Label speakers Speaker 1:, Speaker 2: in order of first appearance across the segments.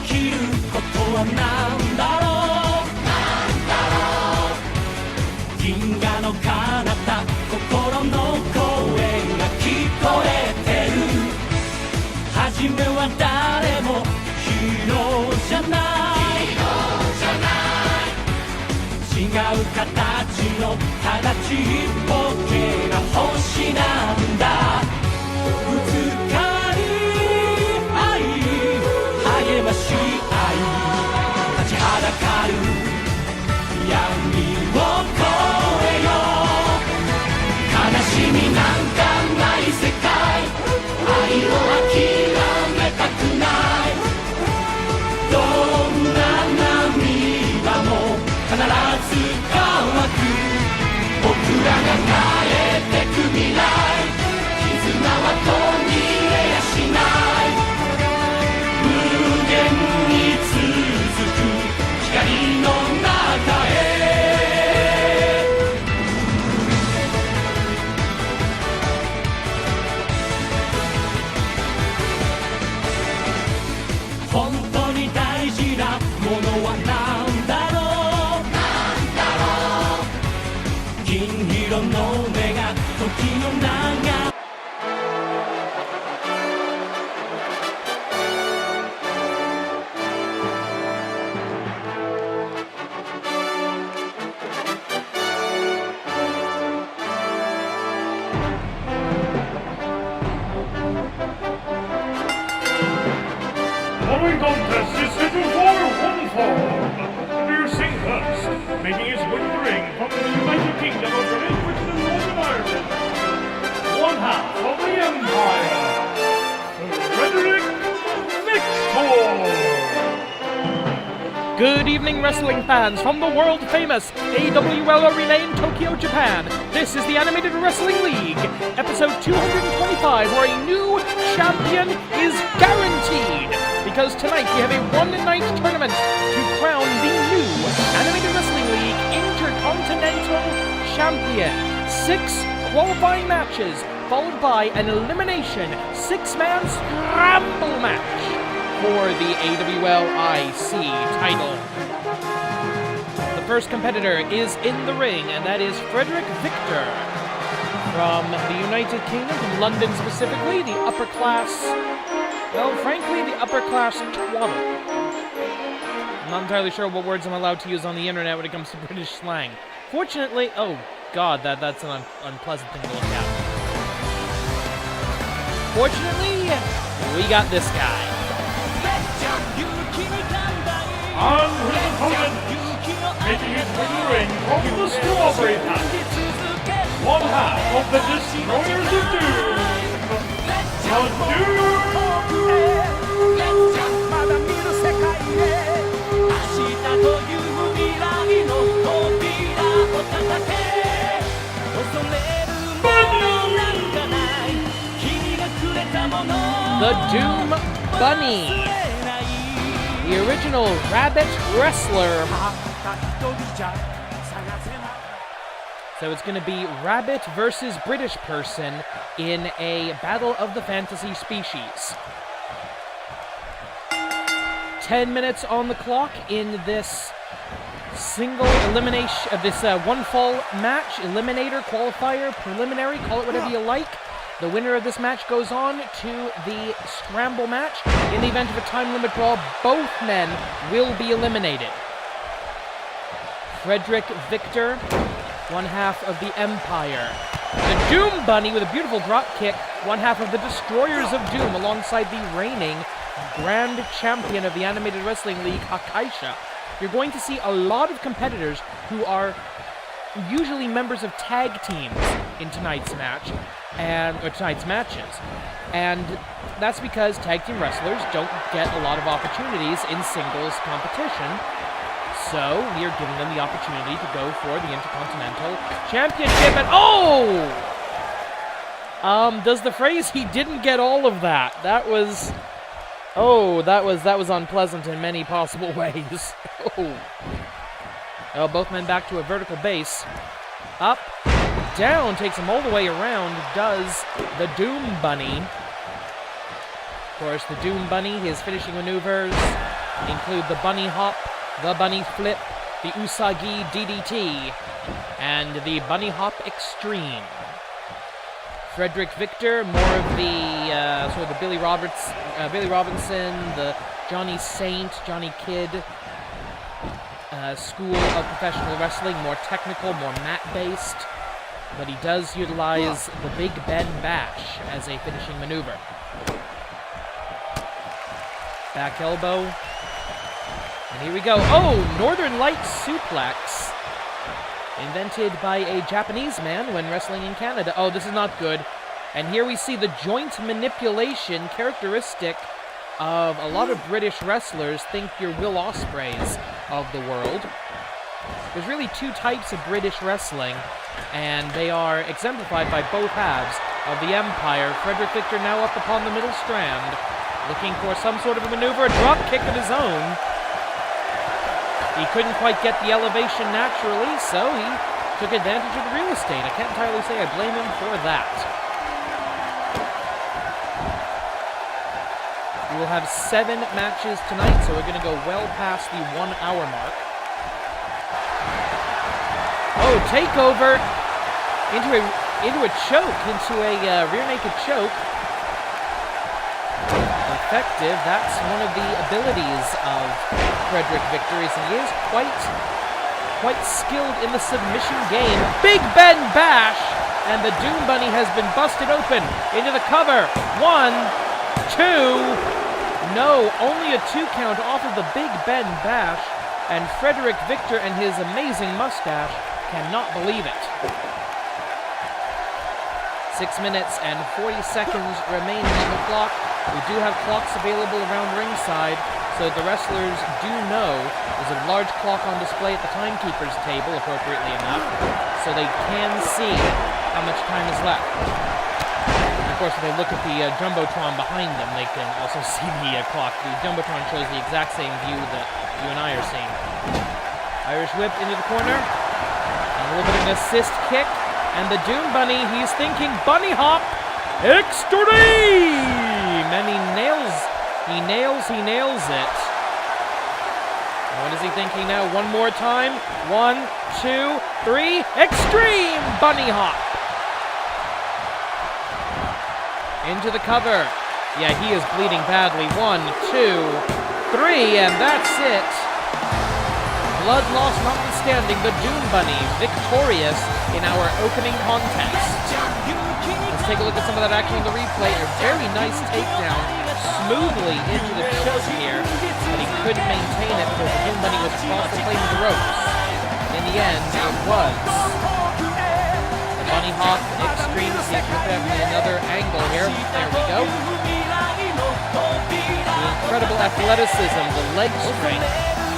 Speaker 1: きることはなんだろう銀河の彼方心の声が聞こえてる初めは誰もヒーローじゃない違う形のただちっぽけな星なんだぶつかり合い励まし合い立ちはだかる闇を越えよう悲しみなんかない世界愛を諦めたくないどんな涙も必ず乾く僕らが変えてく未来絆は途切れやしない無限に続く光の中へ本当に大事なものは何だろう銀色の目が時の流れ
Speaker 2: Following contest is scheduled for one fall. Introducing first, making his way to the ring from the United Kingdom of Great Britain and Northern Ireland, one half of the Empire, Frederick Victor.
Speaker 3: Good evening, wrestling fans from the world-famous AWL Arena in Tokyo, Japan. This is the Animated Wrestling League, episode 225, where a new champion is guaranteed. Because tonight we have a one-night tournament to crown the new Animated Wrestling League Intercontinental Champion. 6 qualifying matches, followed by an elimination 6-man scramble match for the AWL IC title. The first competitor is in the ring, and that is Frederick Victor from the United Kingdom, from London specifically, the upper class, well, frankly, the upper class twaddle. I'm not entirely sure what words I'm allowed to use on the internet when it comes to British slang. Fortunately, oh god, that's an unpleasant thing to look at. Fortunately, we got this guy.
Speaker 2: And his opponent, making his way to the ring from the Strawberry Patch, one half of the Destroyers of Doom, the Doom!
Speaker 3: 'The Doom Bunny, the original rabbit wrestler. So it's going to be rabbit versus British person in a battle of the fantasy species. 10 minutes on the clock in this single elimination of this one fall match, eliminator, qualifier, preliminary, call it whatever you like. The winner of this match goes on to the scramble match. In the event of a time limit brawl, both men will be eliminated. Frederick Victor, one half of the Empire. The Doom Bunny with a beautiful drop kick, one half of the Destroyers of Doom, alongside the reigning Grand Champion of the Animated Wrestling League, Akaisha. You're going to see a lot of competitors who are usually members of tag teams in tonight's match, or tonight's matches. And that's because tag team wrestlers don't get a lot of opportunities in singles competition. So we are giving them the opportunity to go for the Intercontinental Championship. And does the phrase "he didn't get all of that"? That was unpleasant in many possible ways. Oh, both men back to a vertical base. Up, down, takes him all the way around, does the Doom Bunny. Of course, the Doom Bunny, his finishing maneuvers, include the bunny hop, the bunny flip, the usagi DDT, and the bunny hop extreme. Frederick Victor, more of the sort of the Billy Robinson, the Johnny Saint, Johnny Kidd school of professional wrestling, more technical, more mat-based, but he does utilize the Big Ben Bash as a finishing maneuver. Back elbow, and here we go. Oh, Northern Light suplex, invented by a Japanese man when wrestling in Canada. Oh, this is not good. And here we see the joint manipulation characteristic of a lot of British wrestlers. Think your Will Ospreays of the world. There's really two types of British wrestling, and they are exemplified by both halves of the Empire. Frederick Victor now up upon the middle strand, looking for some sort of a maneuver, a drop kick of his own. He couldn't quite get the elevation naturally, so he took advantage of the real estate. I can't entirely say I blame him for that. We will have 7 matches tonight, so we're going to go well past the 1 hour mark. Oh, takeover into a choke, into a rear naked choke. Effective. That's one of the abilities of Frederick Victor, is he is quite skilled in the submission game. Big Ben Bash, and the Doom Bunny has been busted open into the cover. 1, 2. No, only a 2 count off of the Big Ben Bash, and Frederick Victor and his amazing mustache cannot believe it. 6 minutes and 40 seconds remaining on the clock. We do have clocks available around ringside, so the wrestlers do know there's a large clock on display at the timekeeper's table, appropriately enough, so they can see how much time is left. And of course, if they look at the Jumbotron behind them, they can also see the clock. The Jumbotron shows the exact same view that you and I are seeing. Irish whip into the corner, and a little bit of an assist kick, and the Doom Bunny, he's thinking bunny hop, extreme! And he nails it. And what is he thinking now? One more time. 1, 2, 3, extreme bunny hop. Into the cover. Yeah, he is bleeding badly. 1, 2, 3, and that's it. Blood loss notwithstanding, the Doom Bunny victorious in our opening contest. Let's take a look at some of that action on the replay. A very nice takedown, smoothly into the choke here, but he couldn't maintain it because the Doom Bunny was across the plane of the ropes. In the end, it was the bunny hop extreme. See if we have another angle here. There we go. The incredible athleticism, the leg strength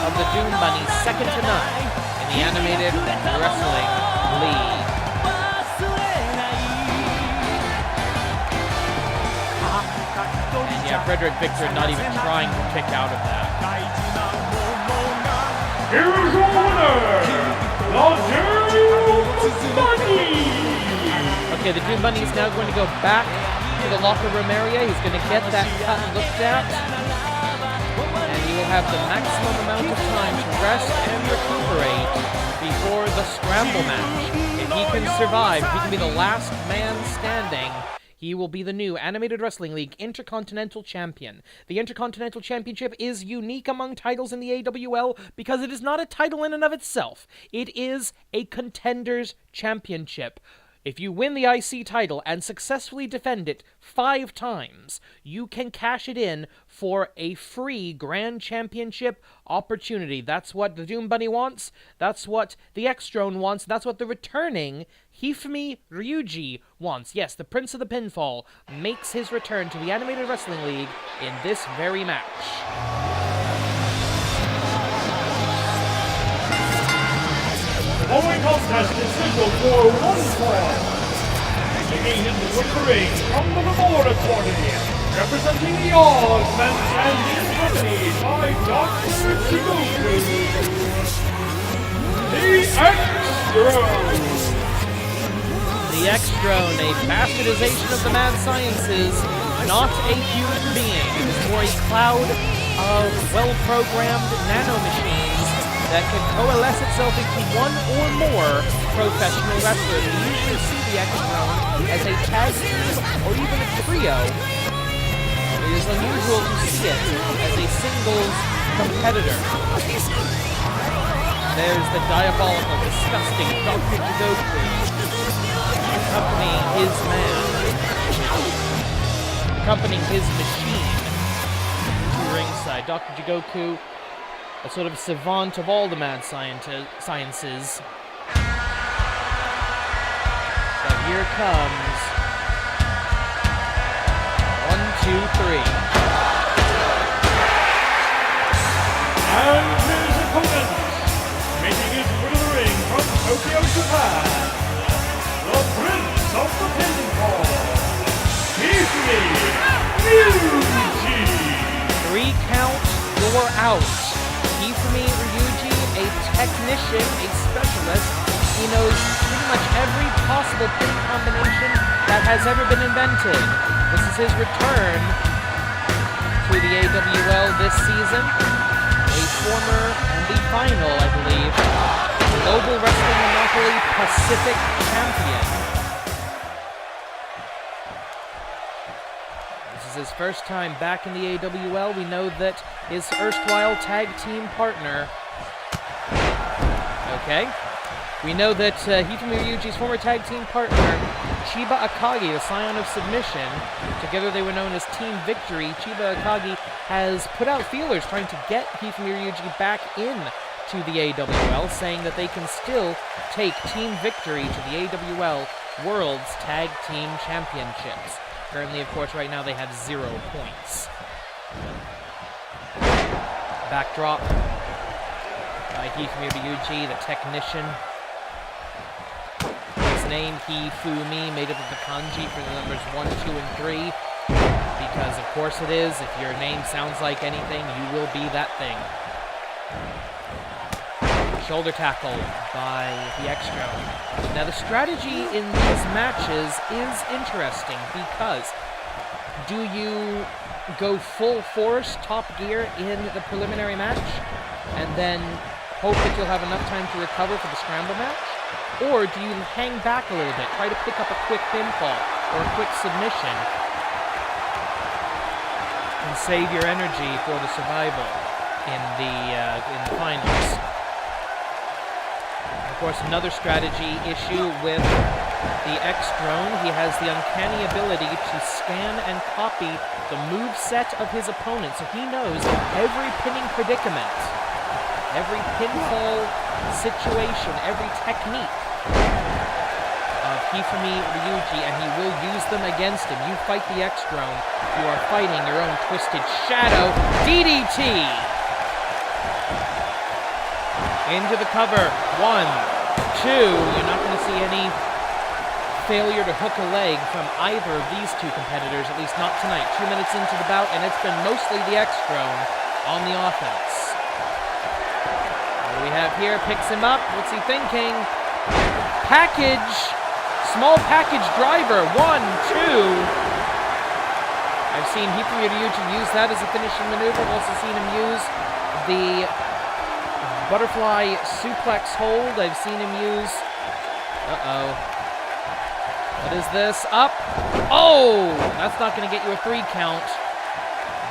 Speaker 3: of the Doom Bunny, second to none in the animated wrestling league. And yeah, Frederick Victor not even trying to kick out of that.
Speaker 2: Here's your winner, the Doom Bunny!
Speaker 3: Okay, the Doom Bunny is now going to go back to the locker room area. He's going to get that cut looked at. And he will have the maximum amount of time to rest and recuperate before the scramble match. If he can survive, if he can be the last man standing, he will be the new Animated Wrestling League Intercontinental Champion. The Intercontinental Championship is unique among titles in the AWL because it is not a title in and of itself. It is a Contenders Championship. If you win the IC title and successfully defend it 5 times, you can cash it in for a free Grand Championship opportunity. That's what the Doom Bunny wants. That's what the X-Drone wants. That's what the returning Hifumi Ryuji wants. Yes, the Prince of the Pinfall makes his return to the Animated Wrestling League in this very match.
Speaker 2: Following contest is scheduled for 1 fall. Taking his victory from the laboratory, representing the Augment and his company by Dr. Chigoku, the X-Drone.
Speaker 3: The X-Drone, a bastardization of the mad sciences, not a human being. It is more a cloud of well-programmed nanomachines that can coalesce itself into one or more professional wrestlers. We usually see the X-Throne as a tag team or even a trio. It is unusual to see it as a singles competitor. There's the diabolical, disgusting Dr. Jigoku accompanying his man, accompanying his machine to ringside. Dr. Jigoku, a sort of savant of all the mad sciences. But here comes 1, 2, 3.
Speaker 2: And his opponent, making his way to the ring from Tokyo, Japan, the Prince of the Pinfall, Ryuji.
Speaker 3: 3 count, you're out. Hifumi Ryuji, a technician, a specialist. He knows pretty much every possible pin combination that has ever been invented. This is his return to the AWL this season. A former and the final, I believe, Global Wrestling Monopoly Pacific Champion. This is his first time back in the AWL. We know that his erstwhile tag team partner... Okay. We know that Hifumi Ryuji's former tag team partner, Chiba Akagi, the Scion of Submission, together they were known as Team Victory. Chiba Akagi has put out feelers trying to get Hifumi Ryuji back in to the AWL, saying that they can still take Team Victory to the AWL World's Tag Team Championships. Currently, of course, right now they have 0 points. Backdrop by Hifumi Ryuji, the technician. His name, Hifumi, made up of the kanji for the numbers 1, 2, and 3. Because, of course it is. If your name sounds like anything, you will be that thing. Shoulder tackle by the X-Throne. Now, the strategy in these matches is interesting because do you go full force, top gear in the preliminary match, and then hope that you'll have enough time to recover for the scramble match? Or do you hang back a little bit, try to pick up a quick pinfall or a quick submission, and save your energy for the survival in the finals? Of course, another strategy issue with the X-Throne, he has the uncanny ability to scan and copy the move set of his opponent, so he knows every pinning predicament, every pinfall situation, every technique of Hifumi Ryuji, and he will use them against him. You fight the X-Throne, you are fighting your own twisted shadow. DDT! Into the cover. 1, 2. You're not going to see any failure to hook a leg from either of these two competitors, at least not tonight. 2 minutes into the bout, and it's been mostly the X-Throne on the offense. What do we have here? Picks him up. What's he thinking? Package. Small package driver. 1, 2. I've seen Hifumi Ryuji use that as a finishing maneuver. I've also seen him use the butterfly suplex hold. I've seen him use... Uh-oh. What is this? Up. Oh! That's not going to get you a 3 count,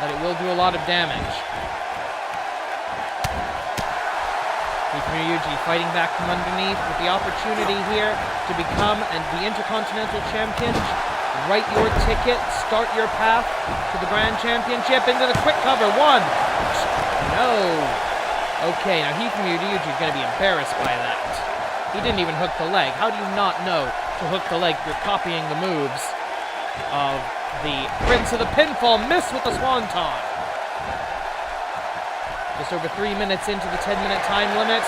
Speaker 3: but it will do a lot of damage. Hifumi Ryuji fighting back from underneath with the opportunity here to become the Intercontinental Champion. Write your ticket, start your path to the Grand Championship. Into the quick cover. 1. No. Okay, now Hifumi Ryuji is going to be embarrassed by that. He didn't even hook the leg. How do you not know to hook the leg? You're copying the moves of the Prince of the Pinfall. Miss with the Swanton. Just over 3 minutes into the 10-minute time limit.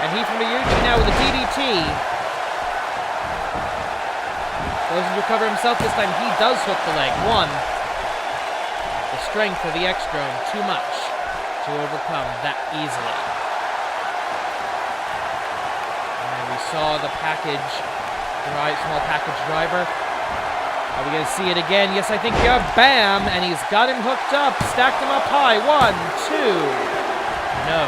Speaker 3: And Hifumi Ryuji now with a DDT. Doesn't recover himself this time. He does hook the leg. 1. The strength of the X-Throne, too much to overcome that easily. And we saw the small package driver. Are we going to see it again? Yes, I think you have. Bam! And he's got him hooked up. Stacked him up high. 1, 2. No.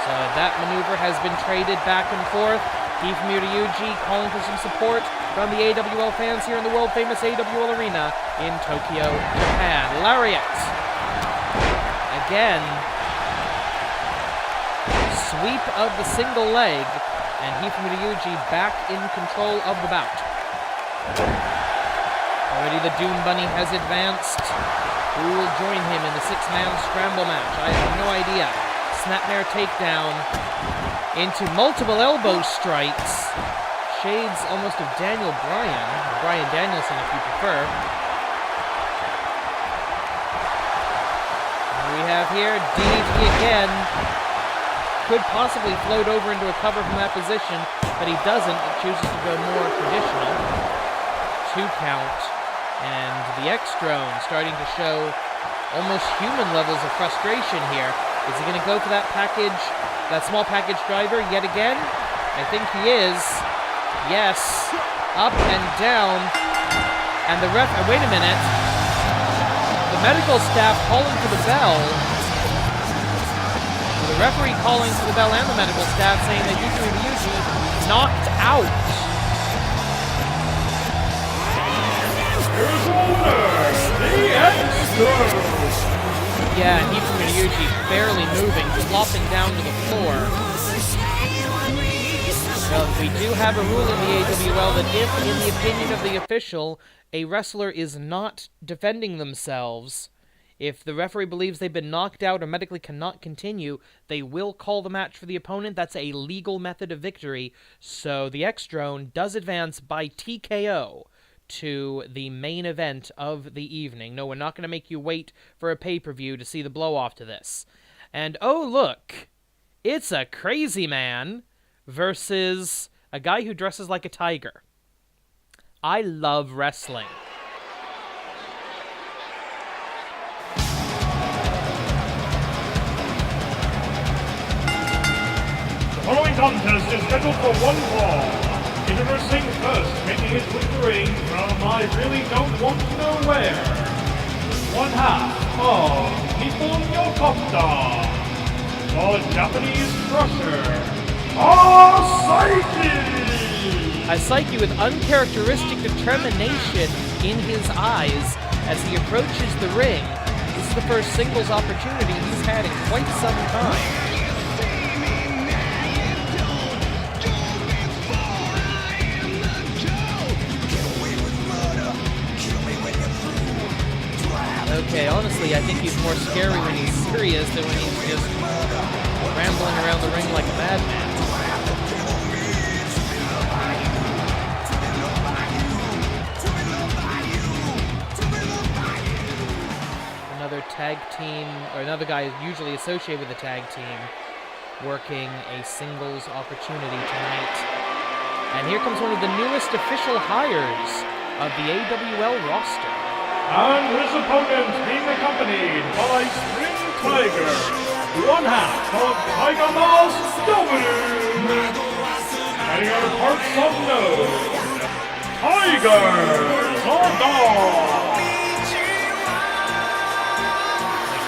Speaker 3: So that maneuver has been traded back and forth. Hifumi Ryuji calling for some support from the AWL fans here in the world-famous AWL Arena in Tokyo, Japan. Lariat. Again. Sweep of the single leg. And Hifumi Ryuji back in control of the bout. Already the Doom Bunny has advanced. Who will join him in the 6-man scramble match? I have no idea. Snapmare takedown into multiple elbow strikes. Shades almost of Daniel Bryan, or Bryan Danielson if you prefer. And we have here DDT again. Could possibly float over into a cover from that position, but he doesn't. It chooses to go more traditional. 2 count. And the X-Drone starting to show almost human levels of frustration here. Is he going to go for that package, that small package driver yet again? I think he is. Yes. Up and down. And the ref, wait a minute. The medical staff calling for the bell. The referee calling for the bell and the medical staff saying that Hifumi Ryuji knocked out.
Speaker 2: Here's the winner, the X-Drone.
Speaker 3: Yeah, Hifumi Ryuji barely moving, flopping down to the floor. Well, we do have a rule in the AWL that if, in the opinion of the official, a wrestler is not defending themselves, if the referee believes they've been knocked out or medically cannot continue, they will call the match for the opponent. That's a legal method of victory. So the X-Drone does advance by TKO to the main event of the evening. No, we're not going to make you wait for a pay-per-view to see the blow-off to this. And oh, look, it's a crazy man versus a guy who dresses like a tiger. I love wrestling.
Speaker 2: The following contest is scheduled for 1 fall. Introducing first, making his way to the ring from I really don't want to know where. 1/2 of Nippon Yokota, the Japanese crusher, Asaiki with uncharacteristic determination in his eyes as he approaches the ring. This is the first singles opportunity he's had in quite some time. Okay, honestly, I think he's more scary when he's serious than when he's just rambling around the ring like a madman. Another tag team, or another guy usually associated with the tag team, working a singles opportunity tonight. And here comes one of the newest official hires of the AWL roster. And his opponent being accompanied by Spring Tiger, 1/2 of Tiger Mask W. Heading out of parts unknown, Tigers are gone.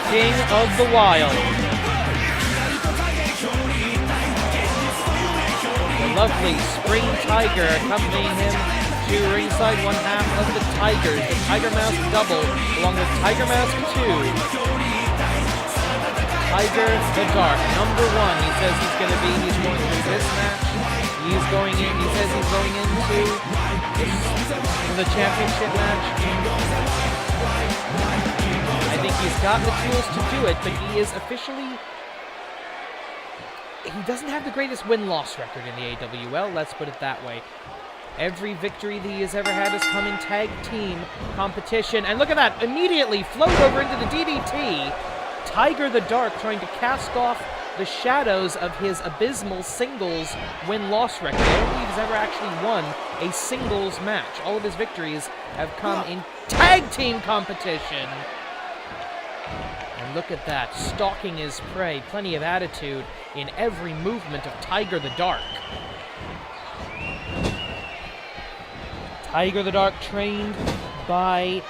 Speaker 3: King of the Wild. The lovely Spring Tiger accompanying him to ringside, 1/2 of the Tigers, the Tiger Mask double, along with Tiger Mask 2. Tiger the Dark, number 1, he says he's going to be, he's going to this match. He's going in, he says he's going into the championship match. I think he's got the tools to do it, but he is officially, he doesn't have the greatest win-loss record in the AWL, let's put it that way. Every victory that he has ever had has come in tag team competition. And look at that, immediately float over into the DDT. Tiger the Dark trying to cast off the shadows of his abysmal singles win-loss record. I don't believe he's ever actually won a singles match. All of his victories have come in tag team competition. And look at that, stalking his prey. Plenty of attitude in every movement of Tiger the Dark. Tiger the Dark trained by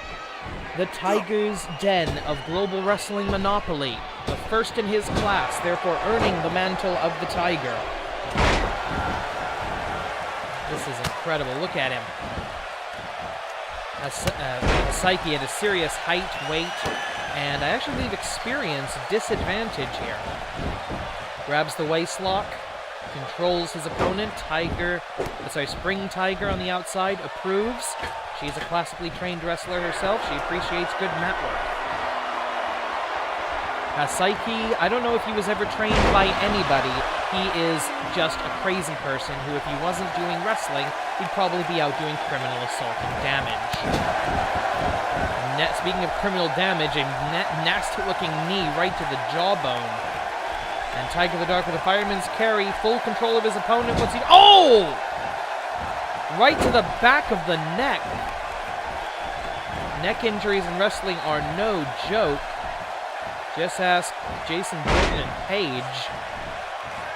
Speaker 3: the Tiger's Den of Global Wrestling Monopoly, the first in his class, therefore earning the mantle of the Tiger. This is incredible. Look at him. Psyche at a serious height, weight, and I actually believe experience disadvantage here. Grabs the waistlock, controls his opponent. Spring Tiger on the outside approves. She's a classically trained wrestler herself. She appreciates good mat work. Psyche, I don't know if he was ever trained by anybody. He is just a crazy person who, if he wasn't doing wrestling, he'd probably be out doing criminal assault and damage. Speaking of criminal damage, a nasty-looking knee right to the jawbone. And Tiger the Dark with a fireman's carry, full control of his opponent. What's he... Oh! Right to the back of the neck. Neck injuries in wrestling are no joke. Just ask Jason Jordan and Paige.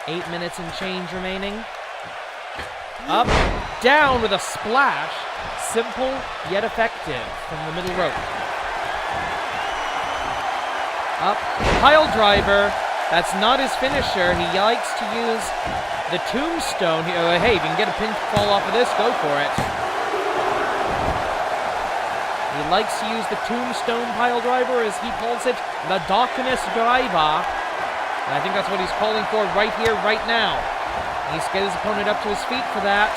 Speaker 3: 8 minutes and change remaining. Up, down with a splash. Simple yet effective from the middle rope. Up, pile driver. That's not his finisher. He likes to use the tombstone. Hey, if you can get a pinfall off of this, go for it. He likes to use the tombstone pile driver, as he calls it, the darkness driver. And I think that's what he's calling for right here, right now. He's get his opponent up to his feet for that.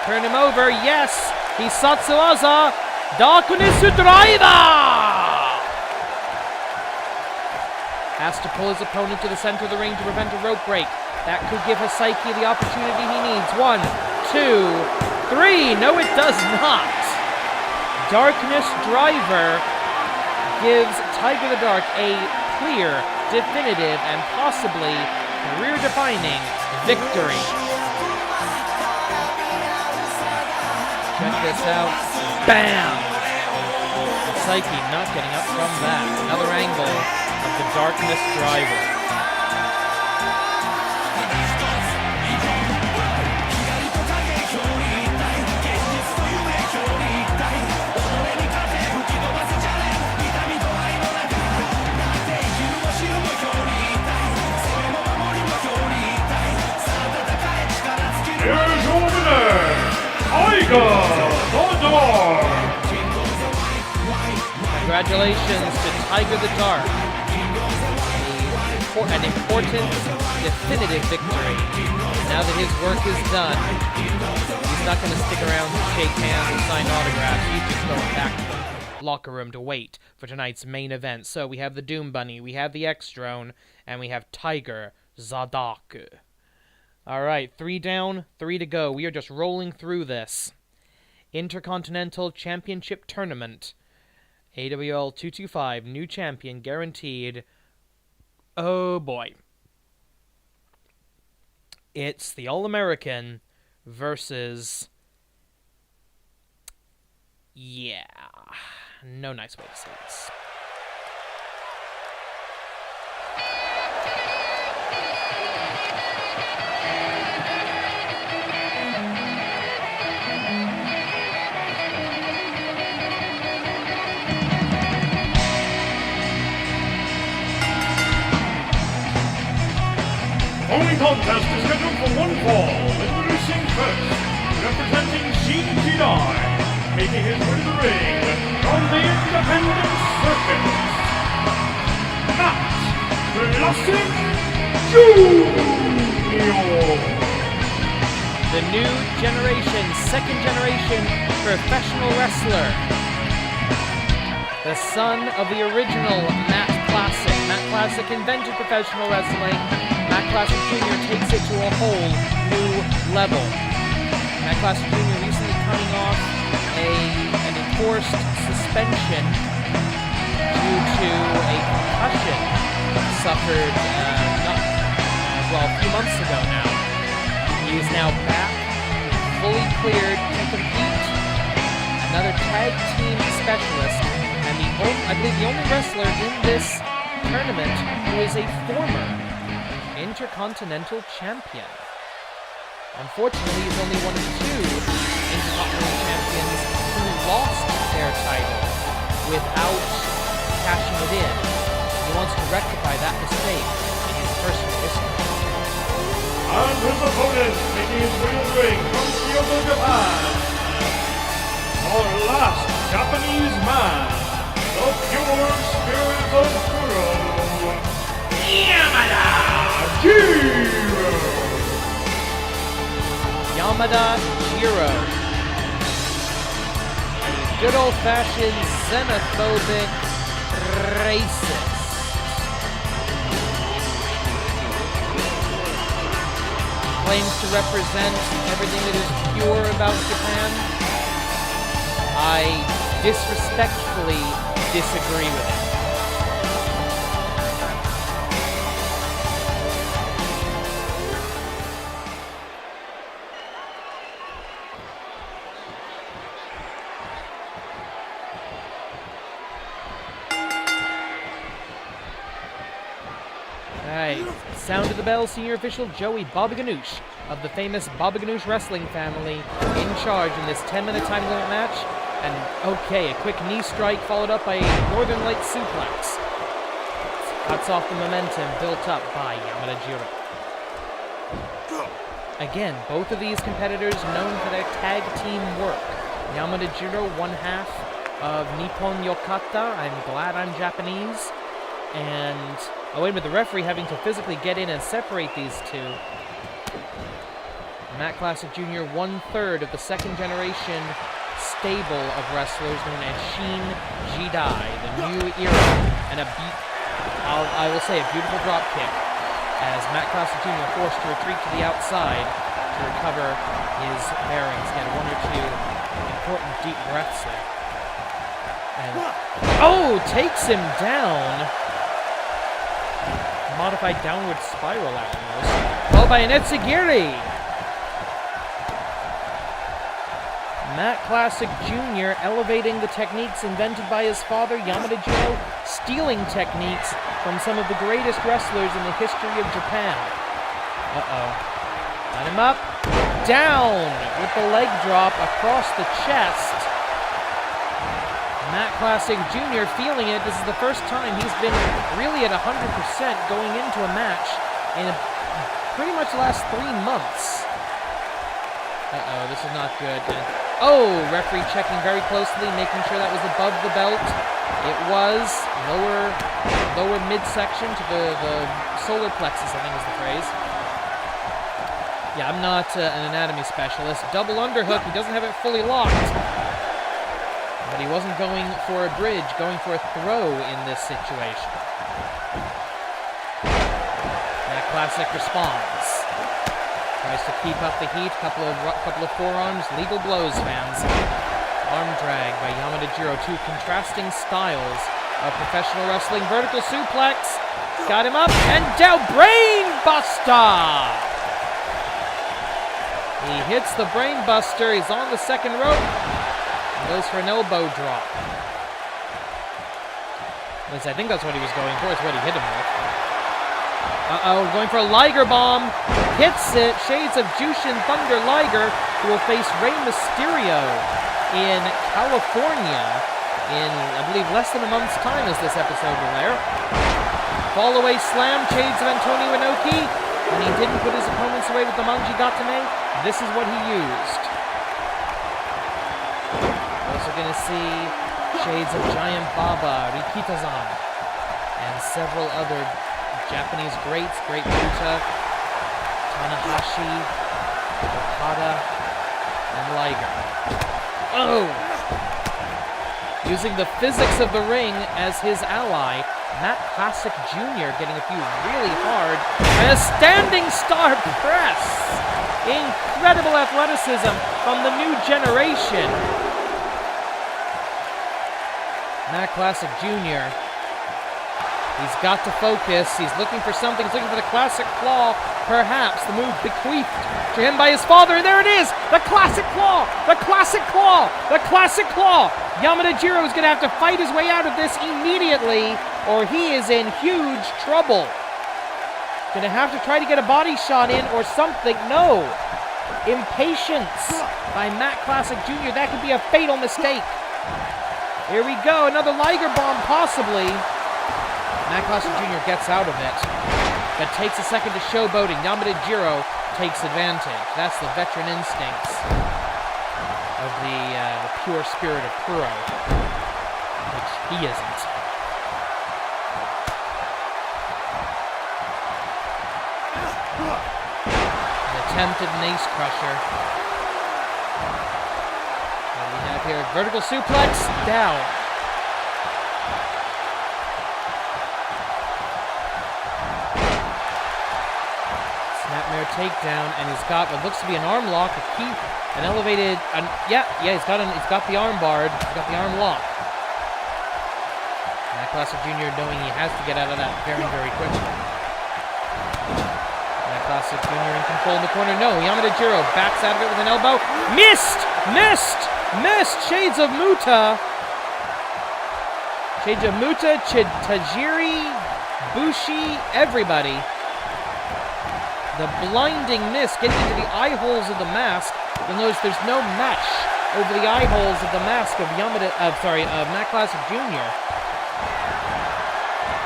Speaker 3: Turn him over, yes! He's Satsuwaza, darkness driver! Has to pull his opponent to the center of the ring to prevent a rope break. That could give Psyche the opportunity he needs. 1, 2, 3. No, it does not. Darkness Driver gives Tiger the Dark a clear, definitive, and possibly career-defining victory. Check this out. Bam! Psyche not getting up from that. Another angle of the Darkness Driver.
Speaker 2: Here's your winner, Tiger the Dark!
Speaker 3: Congratulations to Tiger the Dark. An important, definitive victory. Now that his work is done, he's not going to stick around to shake hands and sign autographs. He's just going back to the locker room to wait for tonight's main event. So we have the Doom Bunny, we have the X-Drone, and we have Tiger the Dark. All right, 3 down, 3 to go. We are just rolling through this. Intercontinental Championship Tournament. AWL 225, new champion guaranteed. Oh boy. It's the All-American versus... Yeah. No nice way to say this.
Speaker 2: Only contest is scheduled for one fall. Introducing first, representing CGI, making his way to the ring from the Independent Circuit, Matt Classic Junior.
Speaker 3: The new generation, second generation professional wrestler. The son of the original Matt Classic. Matt Classic invented professional wrestling. Matt Classic Jr. takes it to a whole new level. Matt Classic Jr. recently coming off an enforced suspension due to a concussion suffered a few months ago now. He is now back, fully cleared to compete. Another tag team specialist, and I believe the only wrestler in this tournament who is a former Intercontinental Champion. Unfortunately, he's only one of 2 Intercontinental Champions without cashing it in. He wants to rectify that mistake in his personal history.
Speaker 2: And his opponent, making his way to the ring from Kyoto, Japan, our last Japanese man, the pure spirit of Kuro, Yamada Jiro!
Speaker 3: Yamada Jiro. A good old-fashioned xenophobic racist. Claims to represent everything that is pure about Japan. I disrespectfully disagree with it. Alright, sound of the bell, senior official Joey Baba Ganoush of the famous Baba Ganoush wrestling family in charge in this 10-minute time limit match. And okay, a quick knee strike followed up by a Northern Light suplex. Cuts off the momentum built up by Yamada Jiro. Again, both of these competitors known for their tag team work. Yamada Jiro, one half of Nippon Yokata. I'm glad I'm Japanese. And oh wait a minute, the referee having to physically get in and separate these two. Matt Classic Jr., 1/3 of the second generation stable of wrestlers known as Shin Jidai, the new era, and I will say a beautiful drop kick as Matt Classic Jr. forced to retreat to the outside to recover his bearings. He had one or two important deep breaths there. And oh, takes him down. Modified downward spiral almost. Followed by an Etsugiri. Matt Classic Jr. elevating the techniques invented by his father, Yamada Jiro, stealing techniques from some of the greatest wrestlers in the history of Japan. Uh-oh. Got him up. Down with the leg drop across the chest. Matt Classic Jr. feeling it. This is the first time he's been really at 100% going into a match in pretty much the last 3 months. Uh-oh, this is not good. Oh, referee checking very closely, making sure that was above the belt. It was lower midsection to the solar plexus, I think is the phrase. Yeah, I'm not an anatomy specialist. Double underhook, he doesn't have it fully locked. But he wasn't going for a bridge, going for a throw in this situation. Matt Classic responds. Tries to keep up the heat. Couple of forearms, legal blows, fans. Arm drag by Yamada Jiro. Two contrasting styles of professional wrestling. Vertical suplex. Got him up and down. Brain buster. He hits the brain buster. He's on the second rope. Goes for an elbow drop. At least I think that's what he was going for. It's what he hit him with. Uh-oh, going for a Liger bomb. Hits it. Shades of Jushin Thunder Liger, who will face Rey Mysterio in California in, I believe, less than a month's time as this episode will air. Fall away slam. Shades of Antonio Inoki. When he didn't put his opponents away with the Manji Gatame, this is what he used. Also going to see shades of Giant Baba, Rikita-zan, and several other Japanese greats, Great Muta, Tanahashi, Okada, and Liger. Oh! Using the physics of the ring as his ally, Matt Classic Jr. getting a few really hard, and a standing star press! Incredible athleticism from the new generation. Matt Classic Jr. He's got to focus. He's looking for something. He's looking for the classic claw. Perhaps the move bequeathed to him by his father. And there it is. The classic claw. The classic claw. The classic claw. Yamada Jiro is going to have to fight his way out of this immediately, or he is in huge trouble. Going to have to try to get a body shot in or something. No. Impatience by Matt Classic Jr. That could be a fatal mistake. Here we go, another Liger Bomb, possibly. Matt Classic Jr. gets out of it, but takes a second to showboating. Yamada Jiro takes advantage. That's the veteran instincts of the pure spirit of Kuro, which he isn't. An attempted Ace Crusher. What do we have here? Vertical suplex, down. Snapmare takedown, and he's got what looks to be an arm lock, an elevated, he's got the arm barred, he's got the arm lock. Matt Classic Jr. knowing he has to get out of that very, very quickly. Matt Classic Jr. in control in the corner. No, Yamada Jiro backs out of it with an elbow. Missed! Shades of Muta. Tajiri, Bushi, everybody. The blinding miss getting into the eye holes of the mask. You'll notice there's no mesh over the eye holes of the mask of Matt Classic Jr.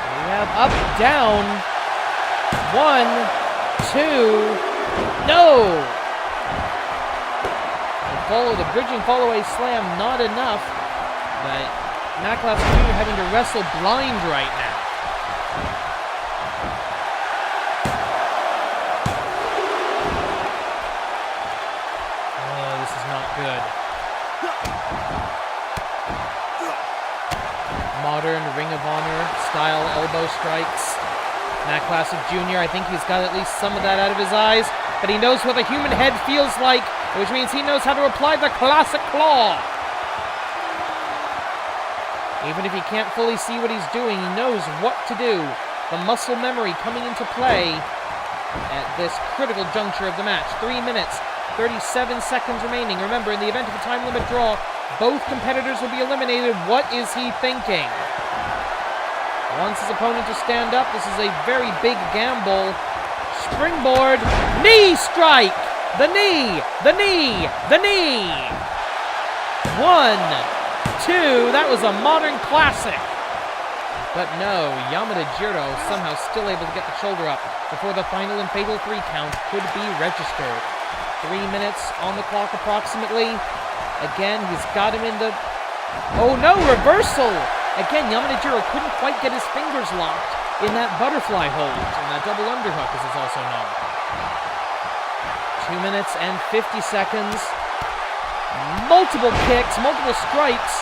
Speaker 3: We have up, down. 1, 2, no! The bridging follow-away slam, not enough. But Matt Classic Jr. having to wrestle blind right now. Good. Modern Ring of Honor style elbow strikes. Matt Classic Jr., I think he's got at least some of that out of his eyes, but he knows what a human head feels like, which means he knows how to apply the classic claw. Even if he can't fully see what he's doing, he knows what to do. The muscle memory coming into play at this critical juncture of the match. 3 minutes. 37 seconds remaining. Remember, in the event of a time limit draw, both competitors will be eliminated. What is he thinking? Wants his opponent to stand up. This is a very big gamble. Springboard. Knee strike! The knee! 1, 2. That was a modern classic. But no, Yamada Jiro somehow still able to get the shoulder up before the final and fatal 3 count could be registered. 3 minutes on the clock approximately. Again, he's got him in the... Oh no, reversal! Again, Yamada Jiro couldn't quite get his fingers locked in that butterfly hold, and that double underhook, as it's also known. 2 minutes and 50 seconds. Multiple kicks, multiple strikes,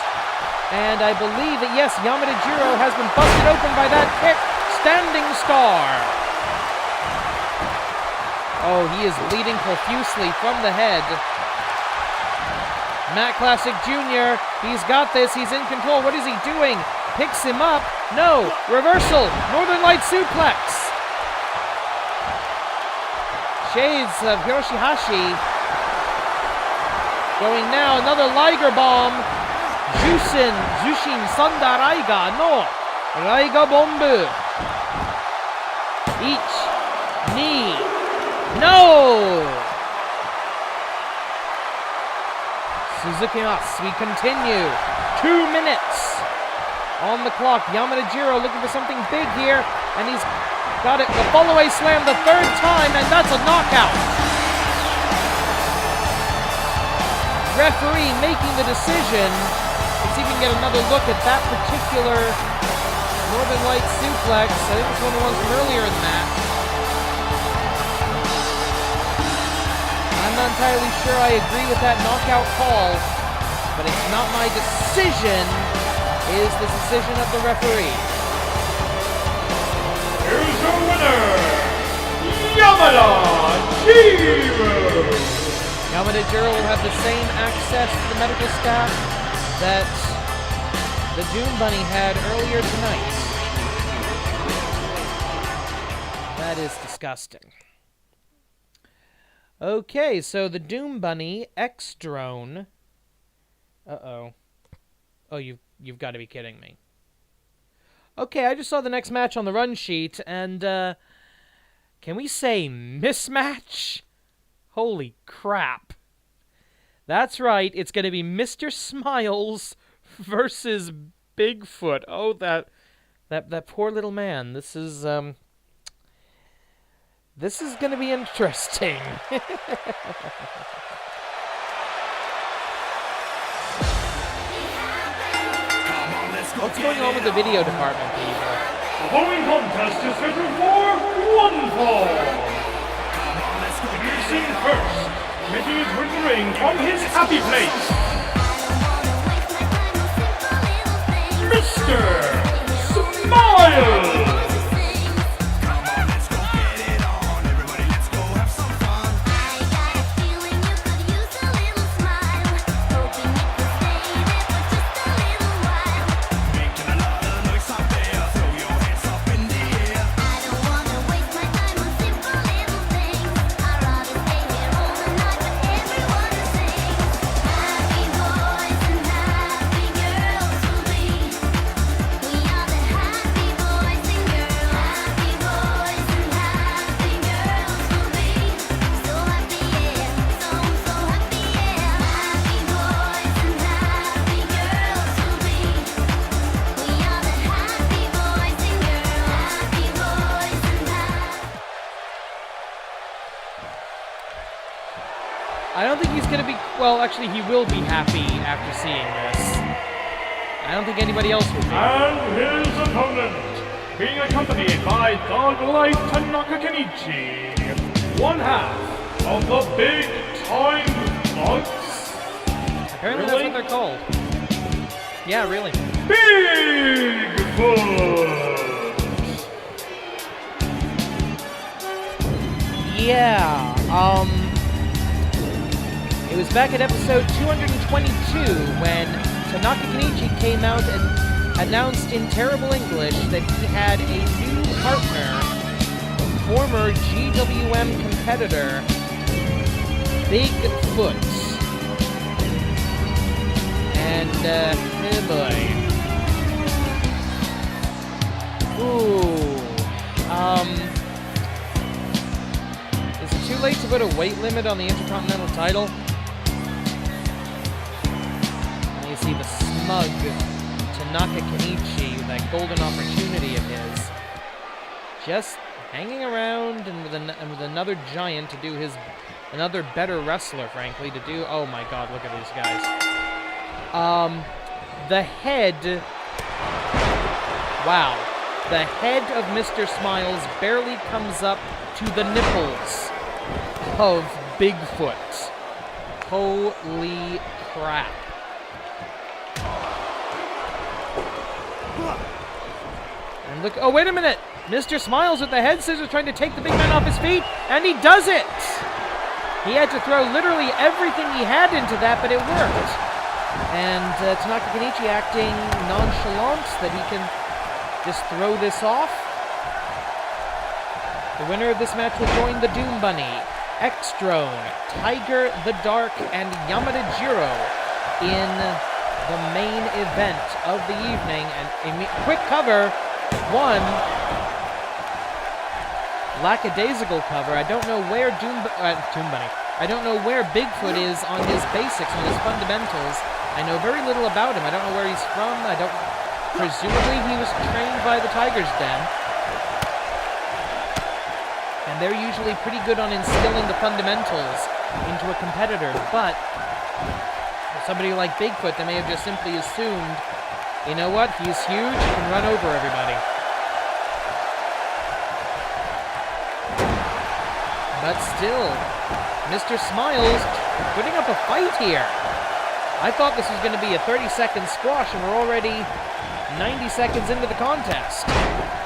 Speaker 3: and I believe that, yes, Yamada Jiro has been busted open by that kick. Standing star. Oh, he is bleeding profusely from the head. Matt Classic Jr., he's got this, he's in control. What is he doing? Picks him up. No, reversal, Northern Light suplex. Shades of Hiroshihashi. Going now, another Liger Bomb. Jushin Sanda Raiga no Raiga Bombu. Each knee. No! Suzuki-mas, we continue. 2 minutes on the clock. Yamada Jiro looking for something big here, and he's got it. The follow-away slam the 3rd time, and that's a knockout. Referee making the decision. Let's even get another look at that particular Northern Light suplex. I think it's one of the ones from earlier in the match. I'm not entirely sure I agree with that knockout call, but it's not my decision. It is the decision of the referee.
Speaker 2: Here's your winner, Yamada Jiro.
Speaker 3: Yamada Jiro will have the same access to the medical staff that the Doom Bunny had earlier tonight. That is disgusting. Okay, so the Doom Bunny, X-Drone. Uh-oh. Oh, you've got to be kidding me. Okay, I just saw the next match on the run sheet, and, can we say mismatch? Holy crap. That's right, it's going to be Mr. Smiles versus Bigfoot. Oh, that poor little man. This is going to be interesting. What's going on with the video department, people?
Speaker 2: The following contest is scheduled for one fall. Introducing first, making his way to the ring from his happy place, Mr. Smile!
Speaker 3: I don't think he's gonna be, well, actually he will be happy after seeing this. I don't think anybody else will be.
Speaker 2: And his opponent, being accompanied by Dog Life Tanaka Kenichi, one half of the Big Time Bugs.
Speaker 3: Apparently
Speaker 2: Really?
Speaker 3: that's what they're called. Yeah, really.
Speaker 2: Bigfoot!
Speaker 3: Yeah, it was back at episode 222 when Tanaka Kenichi came out and announced in terrible English that he had a new partner, former GWM competitor, Bigfoot. And, oh boy. Ooh. Is it too late to put a weight limit on the Intercontinental title? You see the smug Tanaka Kenichi, that golden opportunity of his, just hanging around and with another giant to do his, another better wrestler, frankly, to do. Oh my God, look at these guys. The head. Wow, the head of Mr. Smiles barely comes up to the nipples of Bigfoot. Holy crap. And look, oh wait a minute! Mr. Smiles with the head scissors trying to take the big man off his feet, and he does it! He had to throw literally everything he had into that, but it worked. And Tanaka Kenichi acting nonchalant that he can just throw this off. The winner of this match will join the Doom Bunny, X-Drone, Tiger the Dark, and Yamada Jiro in the main event of the evening. And a quick cover, one lackadaisical cover. I don't know where Doom Bunny. I don't know where Bigfoot is on his basics, on his fundamentals. I know very little about him. I don't know where he's from. Presumably he was trained by the Tiger's Den. And they're usually pretty good on instilling the fundamentals into a competitor, but for somebody like Bigfoot, they may have just simply assumed, you know what, he's huge, he can run over everybody. But still, Mr. Smiles putting up a fight here. I thought this was going to be a 30-second squash, and we're already 90 seconds into the contest.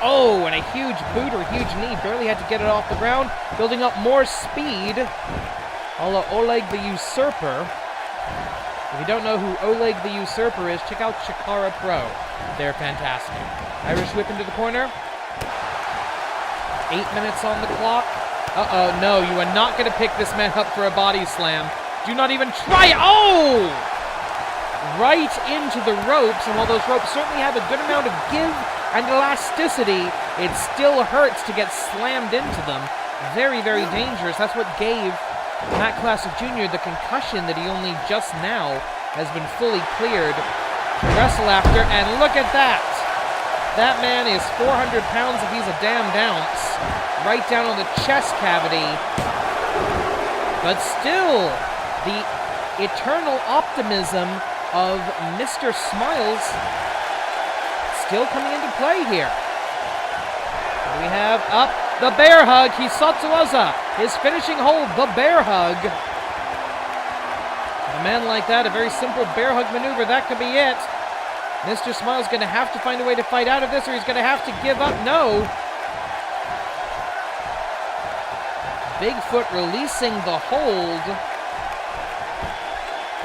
Speaker 3: Oh, and a huge boot or a huge knee. Barely had to get it off the ground. Building up more speed. A la Oleg the Usurper. If you don't know who Oleg the Usurper is, check out Chikara Pro. They're fantastic. Irish whip into the corner. 8 minutes on the clock. Uh-oh, no, you are not going to pick this man up for a body slam. Do not even try it. Oh! Right into the ropes, and while those ropes certainly have a good amount of give and elasticity, it still hurts to get slammed into them. Very, very dangerous. That's what gave Matt Classic Jr. the concussion that he only just now has been fully cleared to wrestle after, and look at that. That man is 400 pounds if he's a damned ounce. Right down on the chest cavity. But still, the eternal optimism of Mr. Smiles still coming into play here. We have up the bear hug. Hisatsuwaza, his finishing hold, the bear hug. A man like that, a very simple bear hug maneuver, that could be it. Mr. Smile's going to have to find a way to fight out of this, or he's going to have to give up. No. Bigfoot releasing the hold.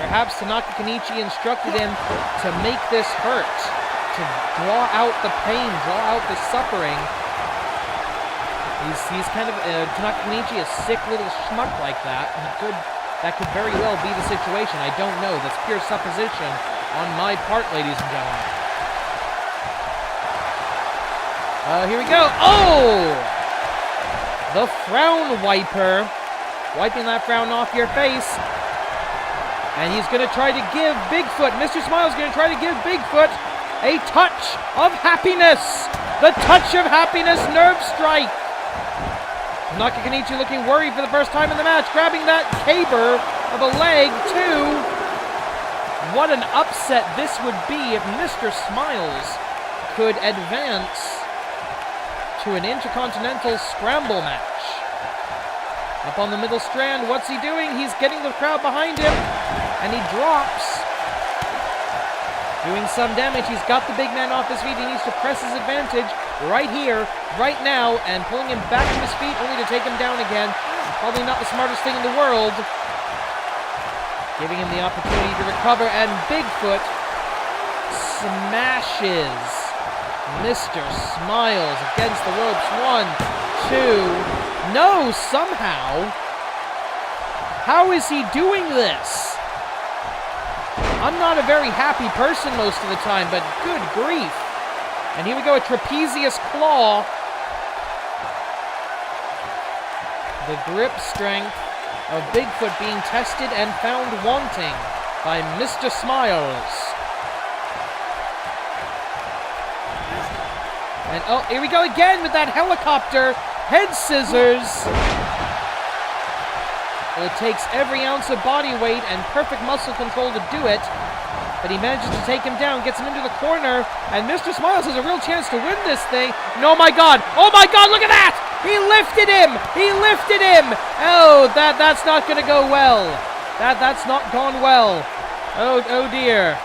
Speaker 3: Perhaps Tanaka Kenichi instructed him to make this hurt, to draw out the pain, draw out the suffering. He's kind of, Tanaka Kenichi, a sick little schmuck like that. That could very well be the situation. I don't know. That's pure supposition on my part, ladies and gentlemen. Here we go. Oh! The frown wiper. Wiping that frown off your face. And he's going to try to give Bigfoot, Mr. Smile's going to try to give Bigfoot a touch of happiness. The touch of happiness nerve strike. Tanaka Kenichi looking worried for the first time in the match, grabbing that caber of a leg, too. What an upset this would be if Mr. Smiles could advance to an Intercontinental Scramble match. Up on the middle strand, what's he doing? He's getting the crowd behind him, and he drops. Doing some damage. He's got the big man off his feet. He needs to press his advantage right here, right now, and pulling him back to his feet only to take him down again. Probably not the smartest thing in the world. Giving him the opportunity to recover, and Bigfoot smashes Mr. Smiles against the ropes. 1, 2. No, somehow. How is he doing this? I'm not a very happy person most of the time, but good grief. And here we go, a trapezius claw. The grip strength of Bigfoot being tested and found wanting by Mr. Smiles. And oh, here we go again with that helicopter head scissors. It takes every ounce of body weight and perfect muscle control to do it. But he manages to take him down, gets him into the corner, and Mr. Smiles has a real chance to win this thing. Oh my God, look at that! He lifted him! He lifted him! Oh, that's not gonna go well. That's not gone well. Oh dear.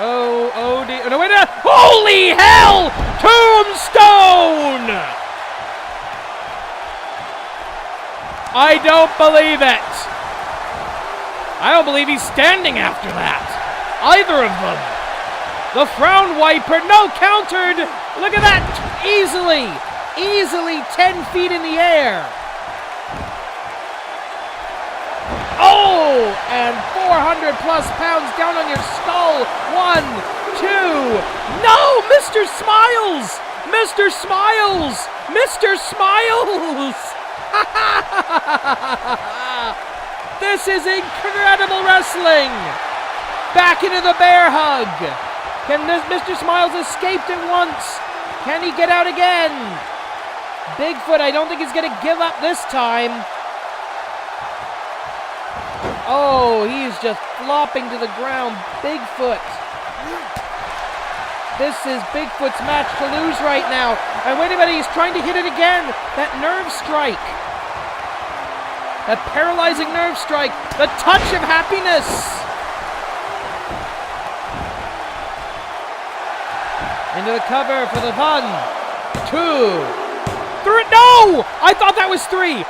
Speaker 3: Oh dear. No, wait, holy hell! Tombstone! I don't believe it. I don't believe he's standing after that. Either of them. The frown wiper, no, countered. Look at that, easily 10 feet in the air. Oh, and 400 plus pounds down on your skull. 1, 2, no, Mr. Smiles, Mr. Smiles, Mr. Smiles. This is incredible wrestling. Back into the bear hug. Can Mr. Smiles escape it once? Can he get out again? Bigfoot, I don't think he's going to give up this time. Oh, he's just flopping to the ground. Bigfoot. This is Bigfoot's match to lose right now. And wait a minute, he's trying to hit it again. That nerve strike. That paralyzing nerve strike. The touch of happiness. Into the cover for the 1, 2, 3. No! I thought that was 3.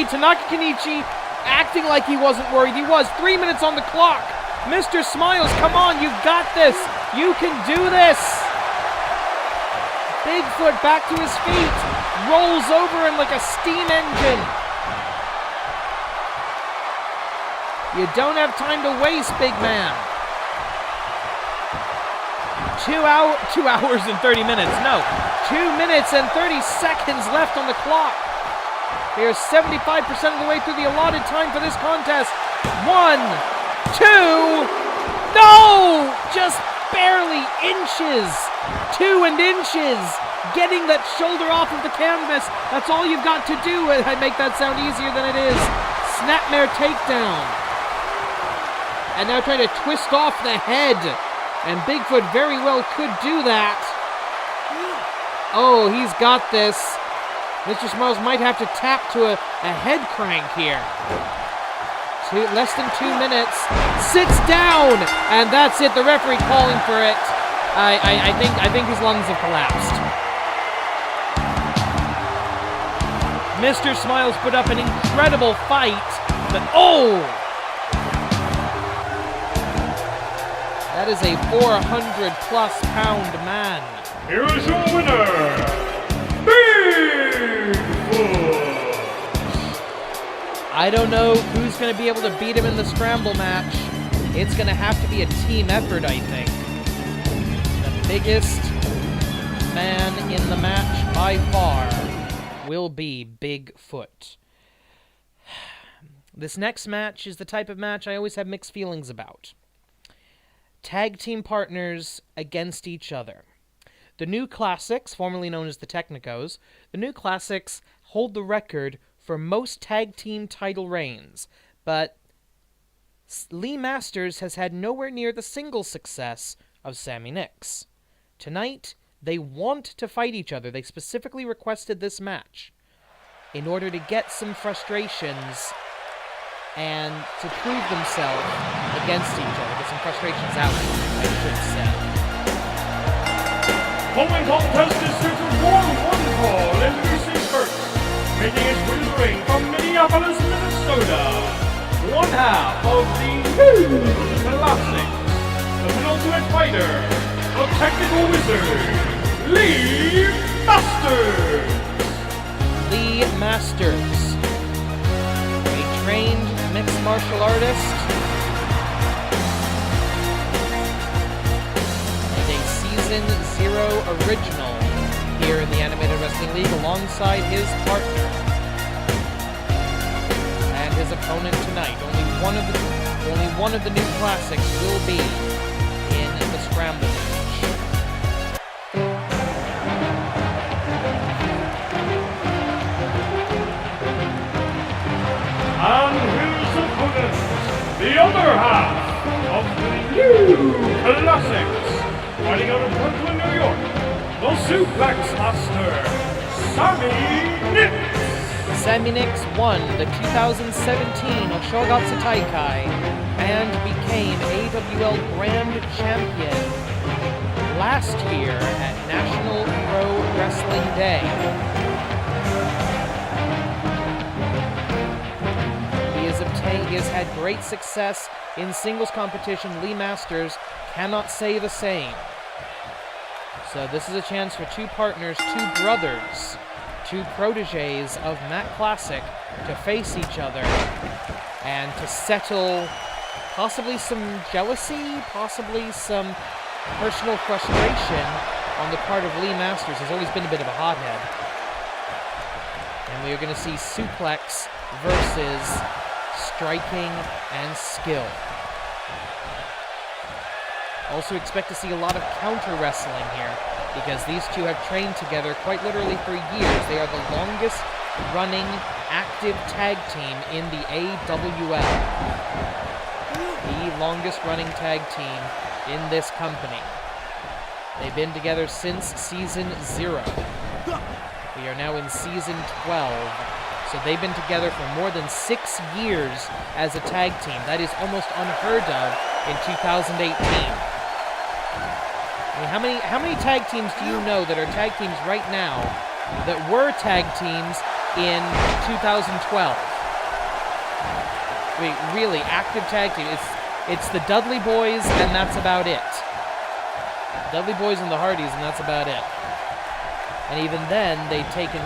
Speaker 3: Tanaka Kenichi acting like he wasn't worried. He was. 3 minutes on the clock. Mr. Smiles, come on, you've got this. You can do this. Bigfoot back to his feet. Rolls over him like a steam engine. You don't have time to waste, big man. 2 hours and 30 minutes. No, 2 minutes and 30 seconds left on the clock. We are 75% of the way through the allotted time for this contest. 1, 2, no! just barely inches, 2 inches, getting that shoulder off of the canvas. That's all you've got to do. I make that sound easier than it is. Snapmare takedown. And now trying to twist off the head. And Bigfoot very well could do that. Oh, he's got this. Mr. Smiles might have to tap to a head crank here. Less than 2 minutes. Sits down, and that's it. The referee calling for it. I think his lungs have collapsed. Mr. Smiles put up an incredible fight, but that is a 400-plus pound man.
Speaker 2: Here is your winner, Bigfoot!
Speaker 3: I don't know who's going to be able to beat him in the scramble match. It's going to have to be a team effort, I think. The biggest man in the match by far will be Bigfoot. This next match is the type of match I always have mixed feelings about. Tag team partners against each other. The New Classics, formerly known as the Technicos, the New Classics hold the record for most tag team title reigns, but Lee Masters has had nowhere near the single success of Sammy Nix. Tonight, they want to fight each other. They specifically requested this match in order to get some frustrations and to prove themselves against each other. Get some frustrations out, I should say.
Speaker 2: Following contest is scheduled for one fall, introducing first, making his way to the ring from Minneapolis, Minnesota, one half of the New Classics, the penultimate fighter, the technical wizard, Lee Masters.
Speaker 3: Lee Masters, a trained mixed martial artist and a Season 0 original here in the Animated Wrestling League alongside his partner and his opponent tonight. Only one of the New Classics will be in the scramble match.
Speaker 2: And his opponent, the other half of the New Classics, fighting out of Brooklyn, New York, the Suplex Master, Sammy Nix.
Speaker 3: Sammy Nix won the 2017 Oshogatsu Taikai and became AWL Grand Champion last year at National Pro Wrestling Day. He has had great success in singles competition. Lee Masters cannot say the same. So this is a chance for two partners, two brothers, two proteges of Matt Classic to face each other and to settle possibly some jealousy, possibly some personal frustration on the part of Lee Masters. He's always been a bit of a hothead. And we are going to see suplex versus striking and skill. Also expect to see a lot of counter wrestling here because these two have trained together quite literally for years. They are the longest running active tag team in the AWL. The longest running tag team in this company. They've been together since Season 0. We are now in Season 12. So they've been together for more than 6 years as a tag team. That is almost unheard of in 2018. I mean, how many tag teams do you know that are tag teams right now that were tag teams in 2012? Wait, really, active tag team. It's the Dudley Boys, and that's about it. Dudley Boys and the Hardys, and that's about it. And even then, they've taken